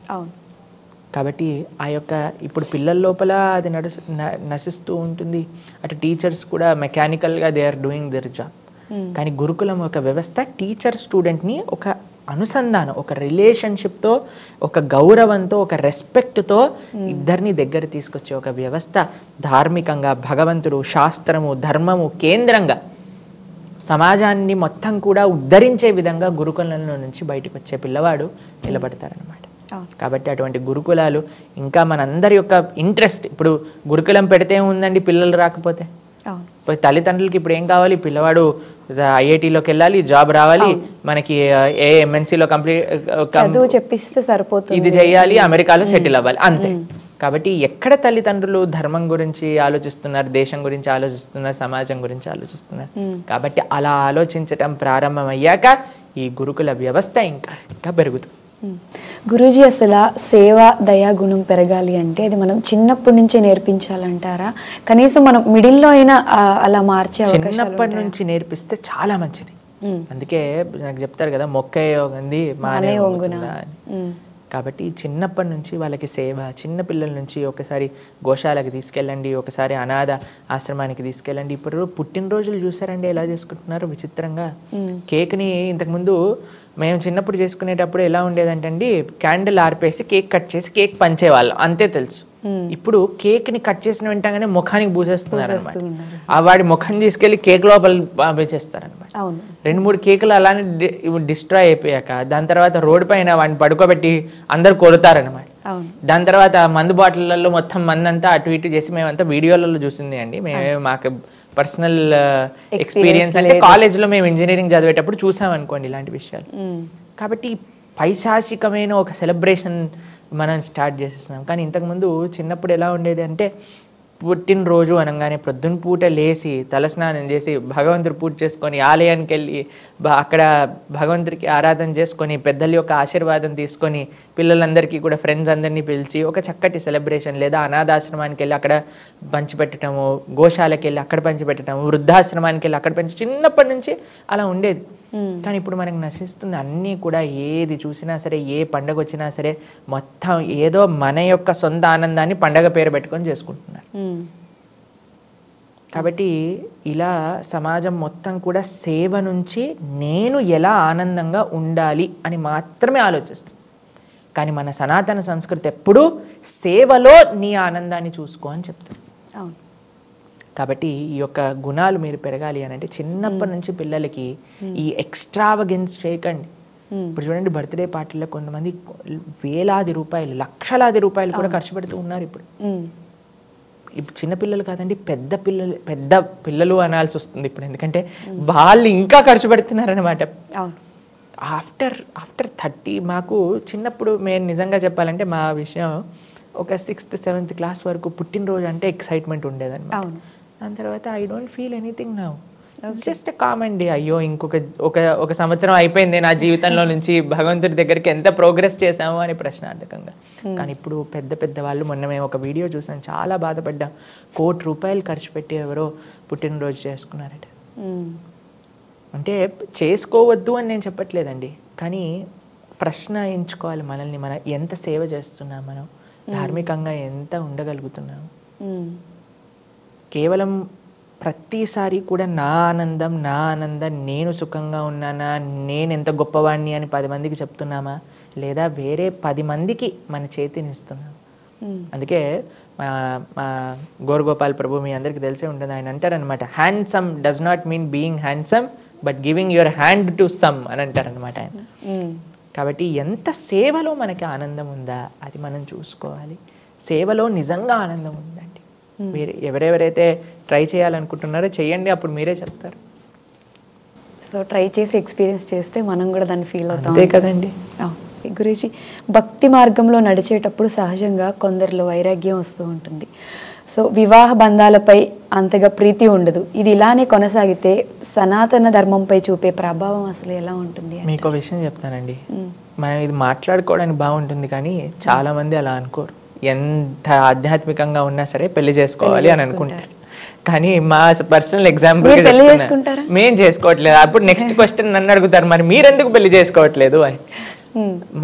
కాబట్టి ఆ యొక్క ఇప్పుడు పిల్లల లోపల అది నశిస్తూ ఉంటుంది. అటు టీచర్స్ కూడా మెకానికల్గా they are doing their job. కానీ గురుకులం ఒక వ్యవస్థ టీచర్ స్టూడెంట్ని ఒక అనుసంధానం, ఒక రిలేషన్షిప్తో, ఒక గౌరవంతో, ఒక రెస్పెక్ట్తో ఇద్దరిని దగ్గర తీసుకొచ్చే ఒక వ్యవస్థ. ధార్మికంగా భగవంతుడు, శాస్త్రము, ధర్మము కేంద్రంగా సమాజాన్ని మొత్తం కూడా ఉద్ధరించే విధంగా గురుకులంలో నుంచి బయటకు వచ్చే పిల్లవాడు నిలబడతారనమాట. కాబట్టి అటువంటి గురుకులాలు ఇంకా మనందరి యొక్క ఇంట్రెస్ట్. ఇప్పుడు గురుకులం పెడితే ఉందండి పిల్లలు రాకపోతే, తల్లిదండ్రులకి ఇప్పుడు ఏం కావాలి, పిల్లవాడు ఐఐటీలోకి వెళ్ళాలి, జాబ్ రావాలి, మనకి ఏ ఎంఎన్సీలో కంప్లీట్ చెప్పిస్తే సరిపోతుంది, ఇది చేయాలి, అమెరికాలో సెటిల్ అవ్వాలి, అంతే. కాబట్టి ఎక్కడ తల్లిదండ్రులు ధర్మం గురించి ఆలోచిస్తున్నారు, దేశం గురించి ఆలోచిస్తున్నారు, సమాజం గురించి ఆలోచిస్తున్నారు. కాబట్టి అలా ఆలోచించటం ప్రారంభమయ్యాక ఈ గురుకుల వ్యవస్థ ఇంకా పెరుగుతుంది. గురూజీ, అసలు సేవ దయా గుణం పెరగాలి అంటే అది మనం చిన్నప్పటి నుంచే నేర్పించాలంటారా? కనీసం మనం మిడిల్లో అయినా అలా మార్చే చిన్నప్పటి నుంచి నేర్పిస్తే చాలా మంచిది. అందుకే నాకు చెప్తారు కదా, మొక్కే యోగంది మానే వంగునా అని. కాబట్టి చిన్నప్పటి నుంచి వాళ్ళకి సేవ, చిన్న పిల్లల నుంచి ఒకసారి గోశాలకు తీసుకెళ్ళండి, ఒకసారి అనాథ ఆశ్రమానికి తీసుకెళ్ళండి. ఇప్పుడు పుట్టినరోజులు చూసారండి ఎలా చేసుకుంటున్నారు విచిత్రంగా. కేక్ని ఇంతకుముందు మేము చిన్నప్పుడు చేసుకునేటప్పుడు ఎలా ఉండేదంటే అండి, క్యాండిల్ ఆర్పేసి కేక్ కట్ చేసి కేక్ పంచేవాళ్ళం, అంతే తెలుసు. ఇప్పుడు కేక్ ని కట్ చేసిన వెంటనే ముఖానికి పూసేస్తున్నారు అనమాట. ఆ వాడి ముఖం తీసుకెళ్లి కేక్ లోపల పంపించేస్తారు అనమాట. 2-3 కేకులు అలానే డిస్ట్రాయ్ అయిపోయాక దాని తర్వాత రోడ్డు పైన వాడిని పడుకోబెట్టి అందరు కొడతారనమాట. దాని తర్వాత మందు బాటిళ్లలో మొత్తం మందంతా అటు ఇటు చేసి మేమంతా వీడియోలలో చూసింది అండి. మాకు పర్సనల్ ఎక్స్పీరియన్స్ అంటే కాలేజ్లో మేము ఇంజనీరింగ్ చదివేటప్పుడు చూసాం అనుకోండి ఇలాంటి విషయాలు. కాబట్టి పైశాచికమైన ఒక సెలబ్రేషన్ మనం స్టార్ట్ చేసేస్తున్నాం. కానీ ఇంతకుముందు చిన్నప్పుడు ఎలా ఉండేది అంటే, పుట్టినరోజు అనగానే ప్రొద్దున పూట లేచి తలస్నానం చేసి భగవంతుడు పూజ చేసుకొని ఆలయానికి వెళ్ళి అక్కడ భగవంతుడికి ఆరాధన చేసుకొని పెద్దల యొక్క ఆశీర్వాదం తీసుకొని పిల్లలందరికీ కూడా ఫ్రెండ్స్ అందరినీ పిలిచి ఒక చక్కటి సెలబ్రేషన్, లేదా అనాథాశ్రమానికి వెళ్ళి అక్కడ పంచిపెట్టడము, గోశాలకి వెళ్ళి అక్కడ పంచిపెట్టడము, వృద్ధాశ్రమానికి వెళ్ళి అక్కడ పంచి, చిన్నప్పటి నుంచి అలా ఉండేది. కానీ ఇప్పుడు మనకు నశిస్తుంది. అన్నీ కూడా ఏది చూసినా సరే, ఏ పండగ వచ్చినా సరే మొత్తం ఏదో మన యొక్క సొంత ఆనందాన్ని పండగ పేరు పెట్టుకొని చేసుకుంటున్నారు. కాబట్టి ఇలా సమాజం మొత్తం కూడా సేవ నుంచి నేను ఎలా ఆనందంగా ఉండాలి అని మాత్రమే ఆలోచిస్తుంది. కానీ మన సనాతన సంస్కృతి ఎప్పుడూ సేవలో నీ ఆనందాన్ని చూసుకో అని చెప్తుంది. కాబట్టి ఈ యొక్క గుణాలు మీరు పెరగాలి అని అంటే చిన్నప్పటి నుంచి పిల్లలకి ఈ ఎక్స్ట్రావగెన్స్ చేయకండి. ఇప్పుడు చూడండి, బర్త్డే పార్టీలో కొంతమంది వేలాది రూపాయలు, లక్షలాది రూపాయలు కూడా ఖర్చు పెడుతూ ఉన్నారు. ఇప్పుడు చిన్నపిల్లలు కాదండి, పెద్ద పిల్లలు అనాల్సి వస్తుంది ఇప్పుడు. ఎందుకంటే వాళ్ళు ఇంకా ఖర్చు పెడుతున్నారనమాట. ఆఫ్టర్ 30 మాకు చిన్నప్పుడు మేము నిజంగా చెప్పాలంటే మా విషయం ఒక 6th 7th క్లాస్ వరకు పుట్టినరోజు అంటే ఎక్సైట్మెంట్ ఉండేదన్నమాట. దాని తర్వాత I don't feel anything now. Just common day. అయ్యో ఒక సంవత్సరం అయిపోయింది నా జీవితంలో నుంచి, భగవంతుడి దగ్గరికి ఎంత ప్రోగ్రెస్ చేశాము అని ప్రశ్నార్థకంగా. కానీ ఇప్పుడు పెద్ద వాళ్ళు, మొన్న మేము ఒక వీడియో చూసాం, చాలా బాధపడ్డాం. 1 కోటి రూపాయలు ఖర్చు పెట్టి ఎవరో పుట్టినరోజు చేసుకున్నారట. అంటే చేసుకోవద్దు అని నేను చెప్పట్లేదండి, కానీ ప్రశ్నించుకోవాలి మనల్ని. మనం ఎంత సేవ చేస్తున్నాం, మనం ధార్మికంగా ఎంత ఉండగలుగుతున్నాం. కేవలం ప్రతిసారి కూడా నా ఆనందం, నేను సుఖంగా ఉన్నానా, నేను ఎంత గొప్పవాణ్ణి అని 10 మందికి చెప్తున్నామా, లేదా వేరే 10 మందికి మన చేతిని ఇస్తున్నాం. అందుకే మా గోరగోపాల్ ప్రభు మీ అందరికీ తెలిసే ఉంటుంది, ఆయన అంటారనమాట, handsome does not mean being handsome but giving your hand to some అని అంటారనమాట ఆయన. కాబట్టి ఎంత సేవలో మనకి ఆనందం ఉందా అది మనం చూసుకోవాలి. సేవలో నిజంగా ఆనందం ఉందండి. మీరు ఎవరెవరైతే ట్రై చేయాలనుకుంటున్నారో చేయండి, అప్పుడు మీరే చెప్తారు. సో ట్రై చేసి ఎక్స్పీరియన్స్ చేస్తే మనం కూడా దాన్ని ఫీల్ అవుతాం. అంతే కదండి. గురూజీ, భక్తి మార్గంలో నడిచేటప్పుడు సహజంగా కొందరిలో వైరాగ్యం వస్తూ ఉంటుంది. సో వివాహ బంధాలపై అంతగా ప్రీతి ఉండదు. ఇది ఇలానే కొనసాగితే సనాతన ధర్మంపై చూపే ప్రభావం అసలు ఎలా ఉంటుంది? మీకు విషయం చెప్తానండి, మనం ఇది మాట్లాడుకోవడానికి బాగుంటుంది, కానీ చాలా మంది అలా అనుకోరు. ఎంత ఆధ్యాత్మికంగా ఉన్నా సరే పెళ్లి చేసుకోవాలి అని అనుకుంటారు. కానీ మా పర్సనల్ ఎగ్జాంపుల్ మేము చేసుకోవట్లేదు. అప్పుడు నెక్స్ట్ క్వశ్చన్ నన్ను అడుగుతారు, మరి మీరెందుకు పెళ్లి చేసుకోవట్లేదు అని.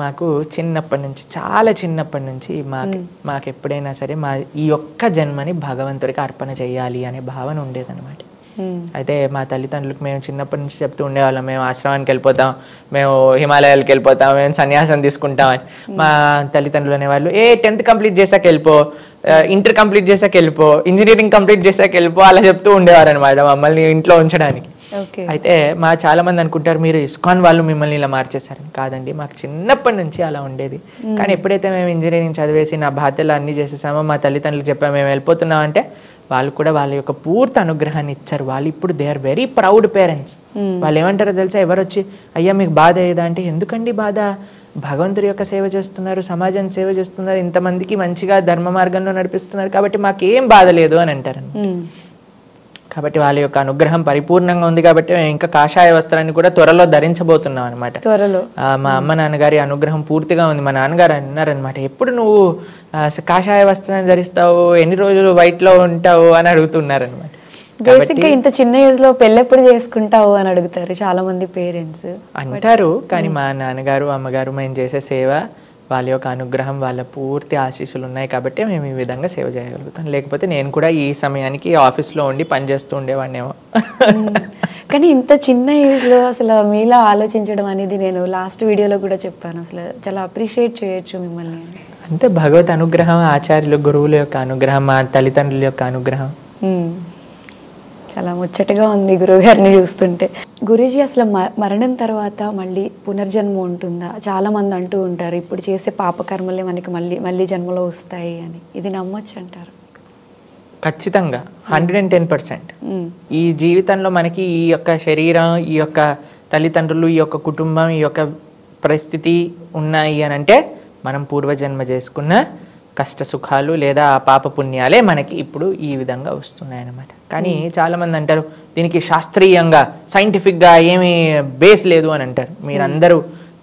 మాకు చిన్నప్పటి నుంచి, చాలా చిన్నప్పటి నుంచి మాకు ఎప్పుడైనా సరే ఈ ఒక్క జన్మని భగవంతుడికి అర్పణ చేయాలి అనే భావన ఉండేదన్నమాట. అయితే మా తల్లిదండ్రులకు మేము చిన్నప్పటి నుంచి చెప్తూ ఉండేవాళ్ళం, మేము ఆశ్రమానికి వెళ్ళిపోతాం, మేము హిమాలయాలకు వెళ్ళిపోతాం, మేము సన్యాసం తీసుకుంటాం అని. మా తల్లిదండ్రులు అనేవాళ్ళు, 10th కంప్లీట్ చేశాక వెళ్ళిపో, ఇంటర్ కంప్లీట్ చేశాక వెళ్ళిపో, ఇంజనీరింగ్ కంప్లీట్ చేశాక వెళ్ళిపో, అలా చెప్తూ ఉండేవారు అనమాట మమ్మల్ని ఇంట్లో ఉంచడానికి. ఓకే. అయితే చాలా మంది అనుకుంటారు మీరు ఇస్కాన్ వాళ్ళు మిమ్మల్ని ఇలా మార్చేశారని. కాదండి, మాకు చిన్నప్పటి నుంచి అలా ఉండేది. కానీ ఎప్పుడైతే మేము ఇంజనీరింగ్ చదివేసి నా బాధ్యతలు అన్నీ చేసేసామో, మా తల్లిదండ్రులు చెప్పాము మేము వెళ్ళిపోతున్నాం అంటే వాళ్ళు కూడా వాళ్ళ యొక్క పూర్తి అనుగ్రహాన్ని ఇచ్చారు. వాళ్ళు ఇప్పుడు they are very proud parents. వాళ్ళు ఏమంటారో తెలుసా, ఎవరు వచ్చి అయ్యా మీకు బాధ ఏదా అంటే, ఎందుకండి బాధ, భగవంతుడి యొక్క సేవ చేస్తున్నారు, సమాజాన్ని సేవ చేస్తున్నారు, ఇంతమందికి మంచిగా ధర్మ మార్గంలో నడిపిస్తున్నారు కాబట్టి మాకేం బాధ లేదు అని అంటారు. కాబట్టి వాళ్ళ యొక్క అనుగ్రహం పరిపూర్ణంగా ఉంది కాబట్టి మేము ఇంకా కాషాయ వస్త్రాన్ని కూడా త్వరలో ధరించబోతున్నాం అనమాట. త్వరలో మా అమ్మ నాన్నగారి అనుగ్రహం పూర్తిగా ఉంది. మా నాన్నగారు అన్నారనమాట, ఎప్పుడు నువ్వు కాషాయ వస్త్రాన్ని ధరిస్తావు, ఎన్ని రోజులు వైట్ లో ఉంటావు అని అడుగుతున్నారనమాట. బేసిక్ గా ఇంత చిన్న ఏజ్ లో పెళ్ళెప్పుడు చేసుకుంటావు అని అడుగుతారు చాలా మంది పేరెంట్స్ అంటారు. కానీ మా నాన్నగారు అమ్మగారు మేము చేసే సేవ, వాళ్ళ యొక్క అనుగ్రహం, వాళ్ళ పూర్తి ఆశీస్సులు ఉన్నాయి కాబట్టి మేము ఈ విధంగా సేవ చేయగలుగుతాం. లేకపోతే నేను కూడా ఈ సమయానికి ఆఫీస్లో ఉండి పనిచేస్తూ ఉండేవాడినేమో. కానీ ఇంత చిన్న ఏజ్లో అసలు మీలా ఆలోచించడం అనేది నేను లాస్ట్ వీడియోలో కూడా చెప్పాను. అసలు చాలా అప్రిషియేట్ చేయొచ్చు మిమ్మల్ని. అంటే భగవత్ అనుగ్రహం, ఆచార్యులు గురువుల యొక్క అనుగ్రహం, మా తల్లిదండ్రుల యొక్క అనుగ్రహం. చాలా ముచ్చటగా ఉంది గురువుగారిని చూస్తుంటే. గురూజీ అసలు మరణం తర్వాత మళ్ళీ పునర్జన్మ ఉంటుందా? చాలా మంది అంటూ ఉంటారు ఇప్పుడు చేసే పాపకర్మలే మనకి మళ్ళీ జన్మలో వస్తాయి అని. ఇది నమ్మొచ్చు అంటారు? ఖచ్చితంగా 110%. ఈ జీవితంలో మనకి ఈ యొక్క శరీరం, ఈ యొక్క తల్లిదండ్రులు, ఈ యొక్క కుటుంబం, ఈ యొక్క పరిస్థితి ఉన్నాయి అని అంటే మనం పూర్వజన్మ చేసుకున్న కష్ట సుఖాలు లేదా పాప పుణ్యాలే మనకి ఇప్పుడు ఈ విధంగా వస్తున్నాయి అన్నమాట. కానీ చాలామంది అంటారు దీనికి శాస్త్రీయంగా సైంటిఫిక్గా ఏమీ బేస్ లేదు అని అంటారు. మీరందరూ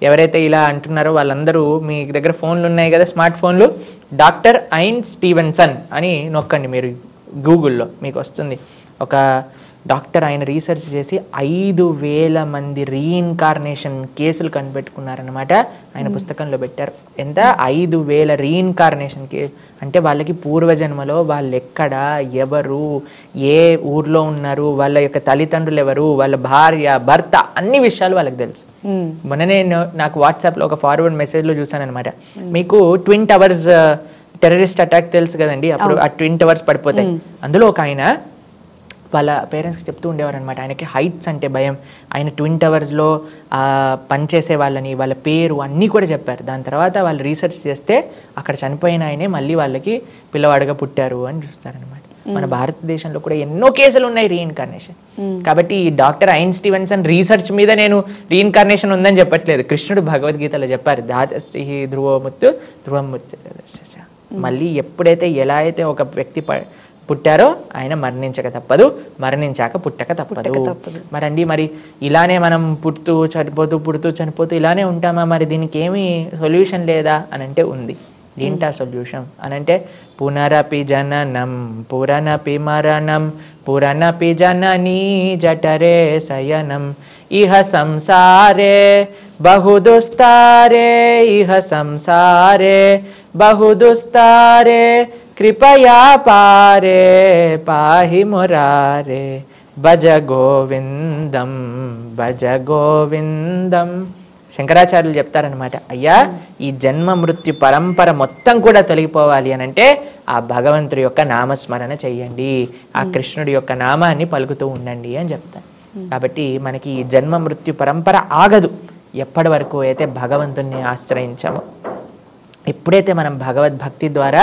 ఎవరైతే ఇలా అంటున్నారో వాళ్ళందరూ మీ దగ్గర ఫోన్లు ఉన్నాయి కదా, స్మార్ట్ ఫోన్లు, డాక్టర్ ఐన్ స్టీవెన్సన్ అని నొక్కండి మీరు గూగుల్లో, మీకు వస్తుంది. ఒక డాక్టర్ ఆయన రీసెర్చ్ చేసి 5,000 మంది రీఇన్కార్నేషన్ కేసులు కనిపెట్టుకున్నారనమాట. ఆయన పుస్తకంలో పెట్టారు. ఎంత? 5,000 రీఇన్కార్నేషన్ కేసు. అంటే వాళ్ళకి పూర్వజన్మలో వాళ్ళు ఎక్కడ, ఎవరు, ఏ ఊర్లో ఉన్నారు, వాళ్ళ యొక్క తల్లిదండ్రులు ఎవరు, వాళ్ళ భార్య, భర్త, అన్ని విషయాలు వాళ్ళకి తెలుసు. మొన్ననే నాకు వాట్సాప్లో ఒక ఫార్వర్డ్ మెసేజ్లో చూసాను అనమాట. మీకు ట్విన్ టవర్స్ టెర్రరిస్ట్ అటాక్ తెలుసు కదండి, అప్పుడు ఆ ట్విన్ టవర్స్ పడిపోతాయి. అందులో ఒక ఆయన వాళ్ళ పేరెంట్స్కి చెప్తూ ఉండేవారు అనమాట. ఆయనకి హైట్స్ అంటే భయం. ఆయన ట్విన్ టవర్స్లో పనిచేసే వాళ్ళని, వాళ్ళ పేరు అన్నీ కూడా చెప్పారు. దాని తర్వాత వాళ్ళు రీసెర్చ్ చేస్తే అక్కడ చనిపోయిన ఆయనే మళ్ళీ వాళ్ళకి పిల్లవాడుగా పుట్టారు అని చూస్తారనమాట. మన భారతదేశంలో కూడా ఎన్నో కేసులు ఉన్నాయి రీఇన్కార్నేషన్. కాబట్టి ఈ డాక్టర్ ఐన్ స్టీవెన్సన్ రీసెర్చ్ మీద నేను రీఇన్కార్నేషన్ ఉందని చెప్పట్లేదు. కృష్ణుడు భగవద్గీతలో చెప్పారు, దాతసి ధ్రువముత్తు ధ్రువముత్తు. మళ్ళీ ఎప్పుడైతే ఎలా అయితే ఒక వ్యక్తి పుట్టారో ఆయన మరణించక తప్పదు, మరణించాక పుట్టక తప్పదు. మరి ఇలానే మనం పుడుతూ చనిపోతూ ఇలానే ఉంటామా? మరి దీనికి ఏమీ సొల్యూషన్ లేదా అని అంటే ఉంది. ఏంటా సొల్యూషన్ అని అంటే పునరపి జననం పురనపి మరణం పురనపి జననీ జఠరే శయనం ఇహ సంసారే బహుదుస్తారే ఇహ సంసారే బహుదుస్తారే కృపయా పారే పాహి మురారే భజ గోవిందం భజ గోవిందం. శంకరాచార్యులు చెప్తారనమాట, అయ్యా ఈ జన్మ మృత్యు పరంపర మొత్తం కూడా తొలగిపోవాలి అని అంటే ఆ భగవంతుడి యొక్క నామస్మరణ చెయ్యండి, ఆ కృష్ణుడి యొక్క నామాన్ని పలుకుతూ ఉండండి అని చెప్తారు. కాబట్టి మనకి ఈ జన్మ మృత్యు పరంపర ఆగదు ఎప్పటి వరకు అయితే భగవంతుణ్ణి ఆశ్రయించామో. ఎప్పుడైతే మనం భగవద్భక్తి ద్వారా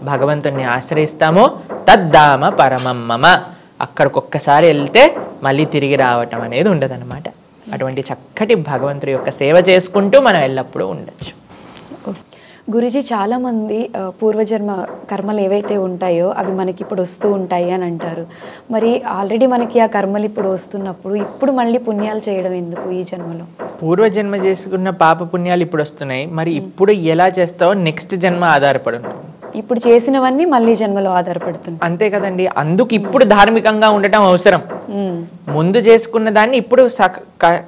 భగవంతుణ్ణి ఆశ్రయిస్తామో తద్ధామ పరమం మమ, అక్కడికొక్కసారి వెళ్తే మళ్ళీ తిరిగి రావటం అనేది ఉండదన్నమాట. అటువంటి చక్కటి భగవంతుడి యొక్క సేవ చేసుకుంటూ మనం ఎల్లప్పుడూ ఉండొచ్చు. గురుజీ, చాలామంది పూర్వజన్మ కర్మలు ఏవైతే ఉంటాయో అవి మనకి ఇప్పుడు వస్తూ ఉంటాయి అని అంటారు. మరి ఆల్రెడీ మనకి ఆ కర్మలు ఇప్పుడు వస్తున్నప్పుడు ఇప్పుడు మళ్ళీ పుణ్యాలు చేయడం ఎందుకు ఈ జన్మలో? పూర్వజన్మ చేసుకున్న పాప పుణ్యాలు ఇప్పుడు వస్తున్నాయి, మరి ఇప్పుడు ఎలా చేస్తావో నెక్స్ట్ జన్మ ఆధారపడి ఉంటుంది. ఇప్పుడు చేసినవన్నీ మళ్ళీ జన్మలో ఆధారపడుతుంది, అంతే కదండి. అందుకు ఇప్పుడు ధార్మికంగా ఉండటం అవసరం. ముందు చేసుకున్న దాన్ని ఇప్పుడు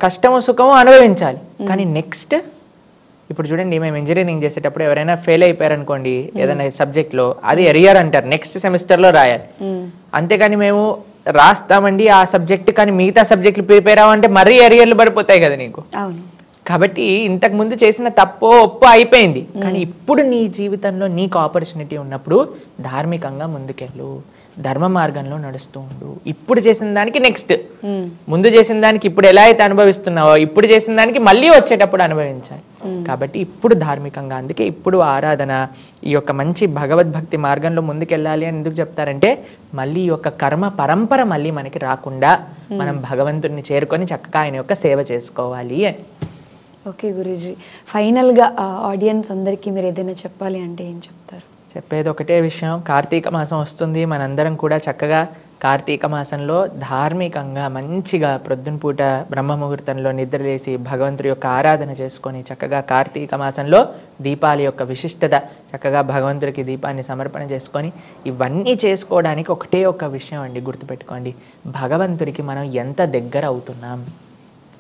కష్టము సుఖము అనుభవించాలి. కానీ నెక్స్ట్ ఇప్పుడు చూడండి, మేము ఇంజనీరింగ్ చేసేటప్పుడు ఎవరైనా ఫెయిల్ అయిపోయారనుకోండి ఏదైనా సబ్జెక్ట్లో, అది ఎరియర్ అంటారు, నెక్స్ట్ సెమిస్టర్లో రాయాలి. అంతేకాని మేము రాస్తామండి ఆ సబ్జెక్ట్, కానీ మిగతా సబ్జెక్టులు ప్రిపేర్ అవ్వంటే మరీ ఎరియర్లు పడిపోతాయి కదా నీకు. కాబట్టి ఇంతకు ముందు చేసిన తప్పో ఒప్పో అయిపోయింది, కానీ ఇప్పుడు నీ జీవితంలో నీకు ఆపర్చునిటీ ఉన్నప్పుడు ధార్మికంగా ముందుకెళ్ళు. ధర్మ మార్గంలో నడుస్తూ ఉండు. ఇప్పుడు చేసిన దానికి నెక్స్ట్, ముందు చేసిన దానికి ఇప్పుడు ఎలా అయితే అనుభవిస్తున్నావో ఇప్పుడు చేసిన దానికి మళ్ళీ వచ్చేటప్పుడు అనుభవించాలి. కాబట్టి ఇప్పుడు ధార్మికంగా, అందుకే ఇప్పుడు ఆరాధన, ఈ యొక్క మంచి భగవద్భక్తి మార్గంలో ముందుకెళ్ళాలి అని ఎందుకు చెప్తారంటే మళ్ళీ ఈ యొక్క కర్మ పరంపర మళ్ళీ మనకి రాకుండా మనం భగవంతుడిని చేరుకొని చక్కగా ఆయన యొక్క సేవ చేసుకోవాలి అని. ఓకే గురూజీ, ఫైనల్గా ఆడియన్స్ అందరికీ మీరు ఏదైనా చెప్పాలి అంటే ఏం చెప్తారు? చెప్పేది ఒకటే విషయం, కార్తీక మాసం వస్తుంది. మనందరం కూడా చక్కగా కార్తీక మాసంలో ధార్మికంగా మంచిగా ప్రొద్దున పూట బ్రహ్మ ముహూర్తంలో నిద్రలేసి భగవంతుడి యొక్క ఆరాధన చేసుకొని చక్కగా కార్తీక మాసంలో దీపాల యొక్క విశిష్టత, చక్కగా భగవంతుడికి దీపాన్ని సమర్పణ చేసుకొని ఇవన్నీ చేసుకోవడానికి ఒకటే ఒక విషయం అండి, గుర్తుపెట్టుకోండి, భగవంతుడికి మనం ఎంత దగ్గర అవుతున్నాం.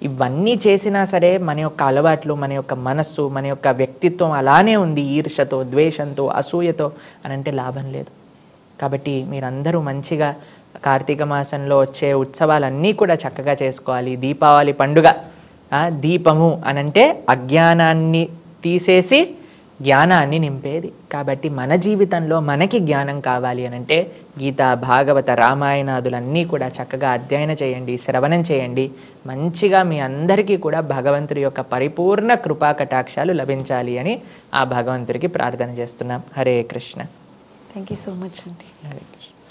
ఇవన్నీ చేసినా సరే మన యొక్క అలవాట్లు, మన యొక్క మనస్సు, మన యొక్క వ్యక్తిత్వం అలానే ఉంది, ఈర్షతో, ద్వేషంతో, అసూయతో అని అంటే లాభం లేదు. కాబట్టి మీరందరూ మంచిగా కార్తీక మాసంలో వచ్చే ఉత్సవాలన్నీ కూడా చక్కగా చేసుకోవాలి. దీపావళి పండుగ, దీపము అనంటే అజ్ఞానాన్ని తీసేసి జ్ఞానాన్ని నింపేది. కాబట్టి మన జీవితంలో మనకి జ్ఞానం కావాలి అనంటే గీత, భాగవత, రామాయణాదులన్నీ కూడా చక్కగా అధ్యయనం చేయండి, శ్రవణం చేయండి. మంచిగా మీ అందరికీ కూడా భగవంతుడి యొక్క పరిపూర్ణ కృపా కటాక్షాలు లభించాలి అని ఆ భగవంతుడికి ప్రార్థన చేస్తున్నాం. Hare Krishna. Thank you so much అండి. హరే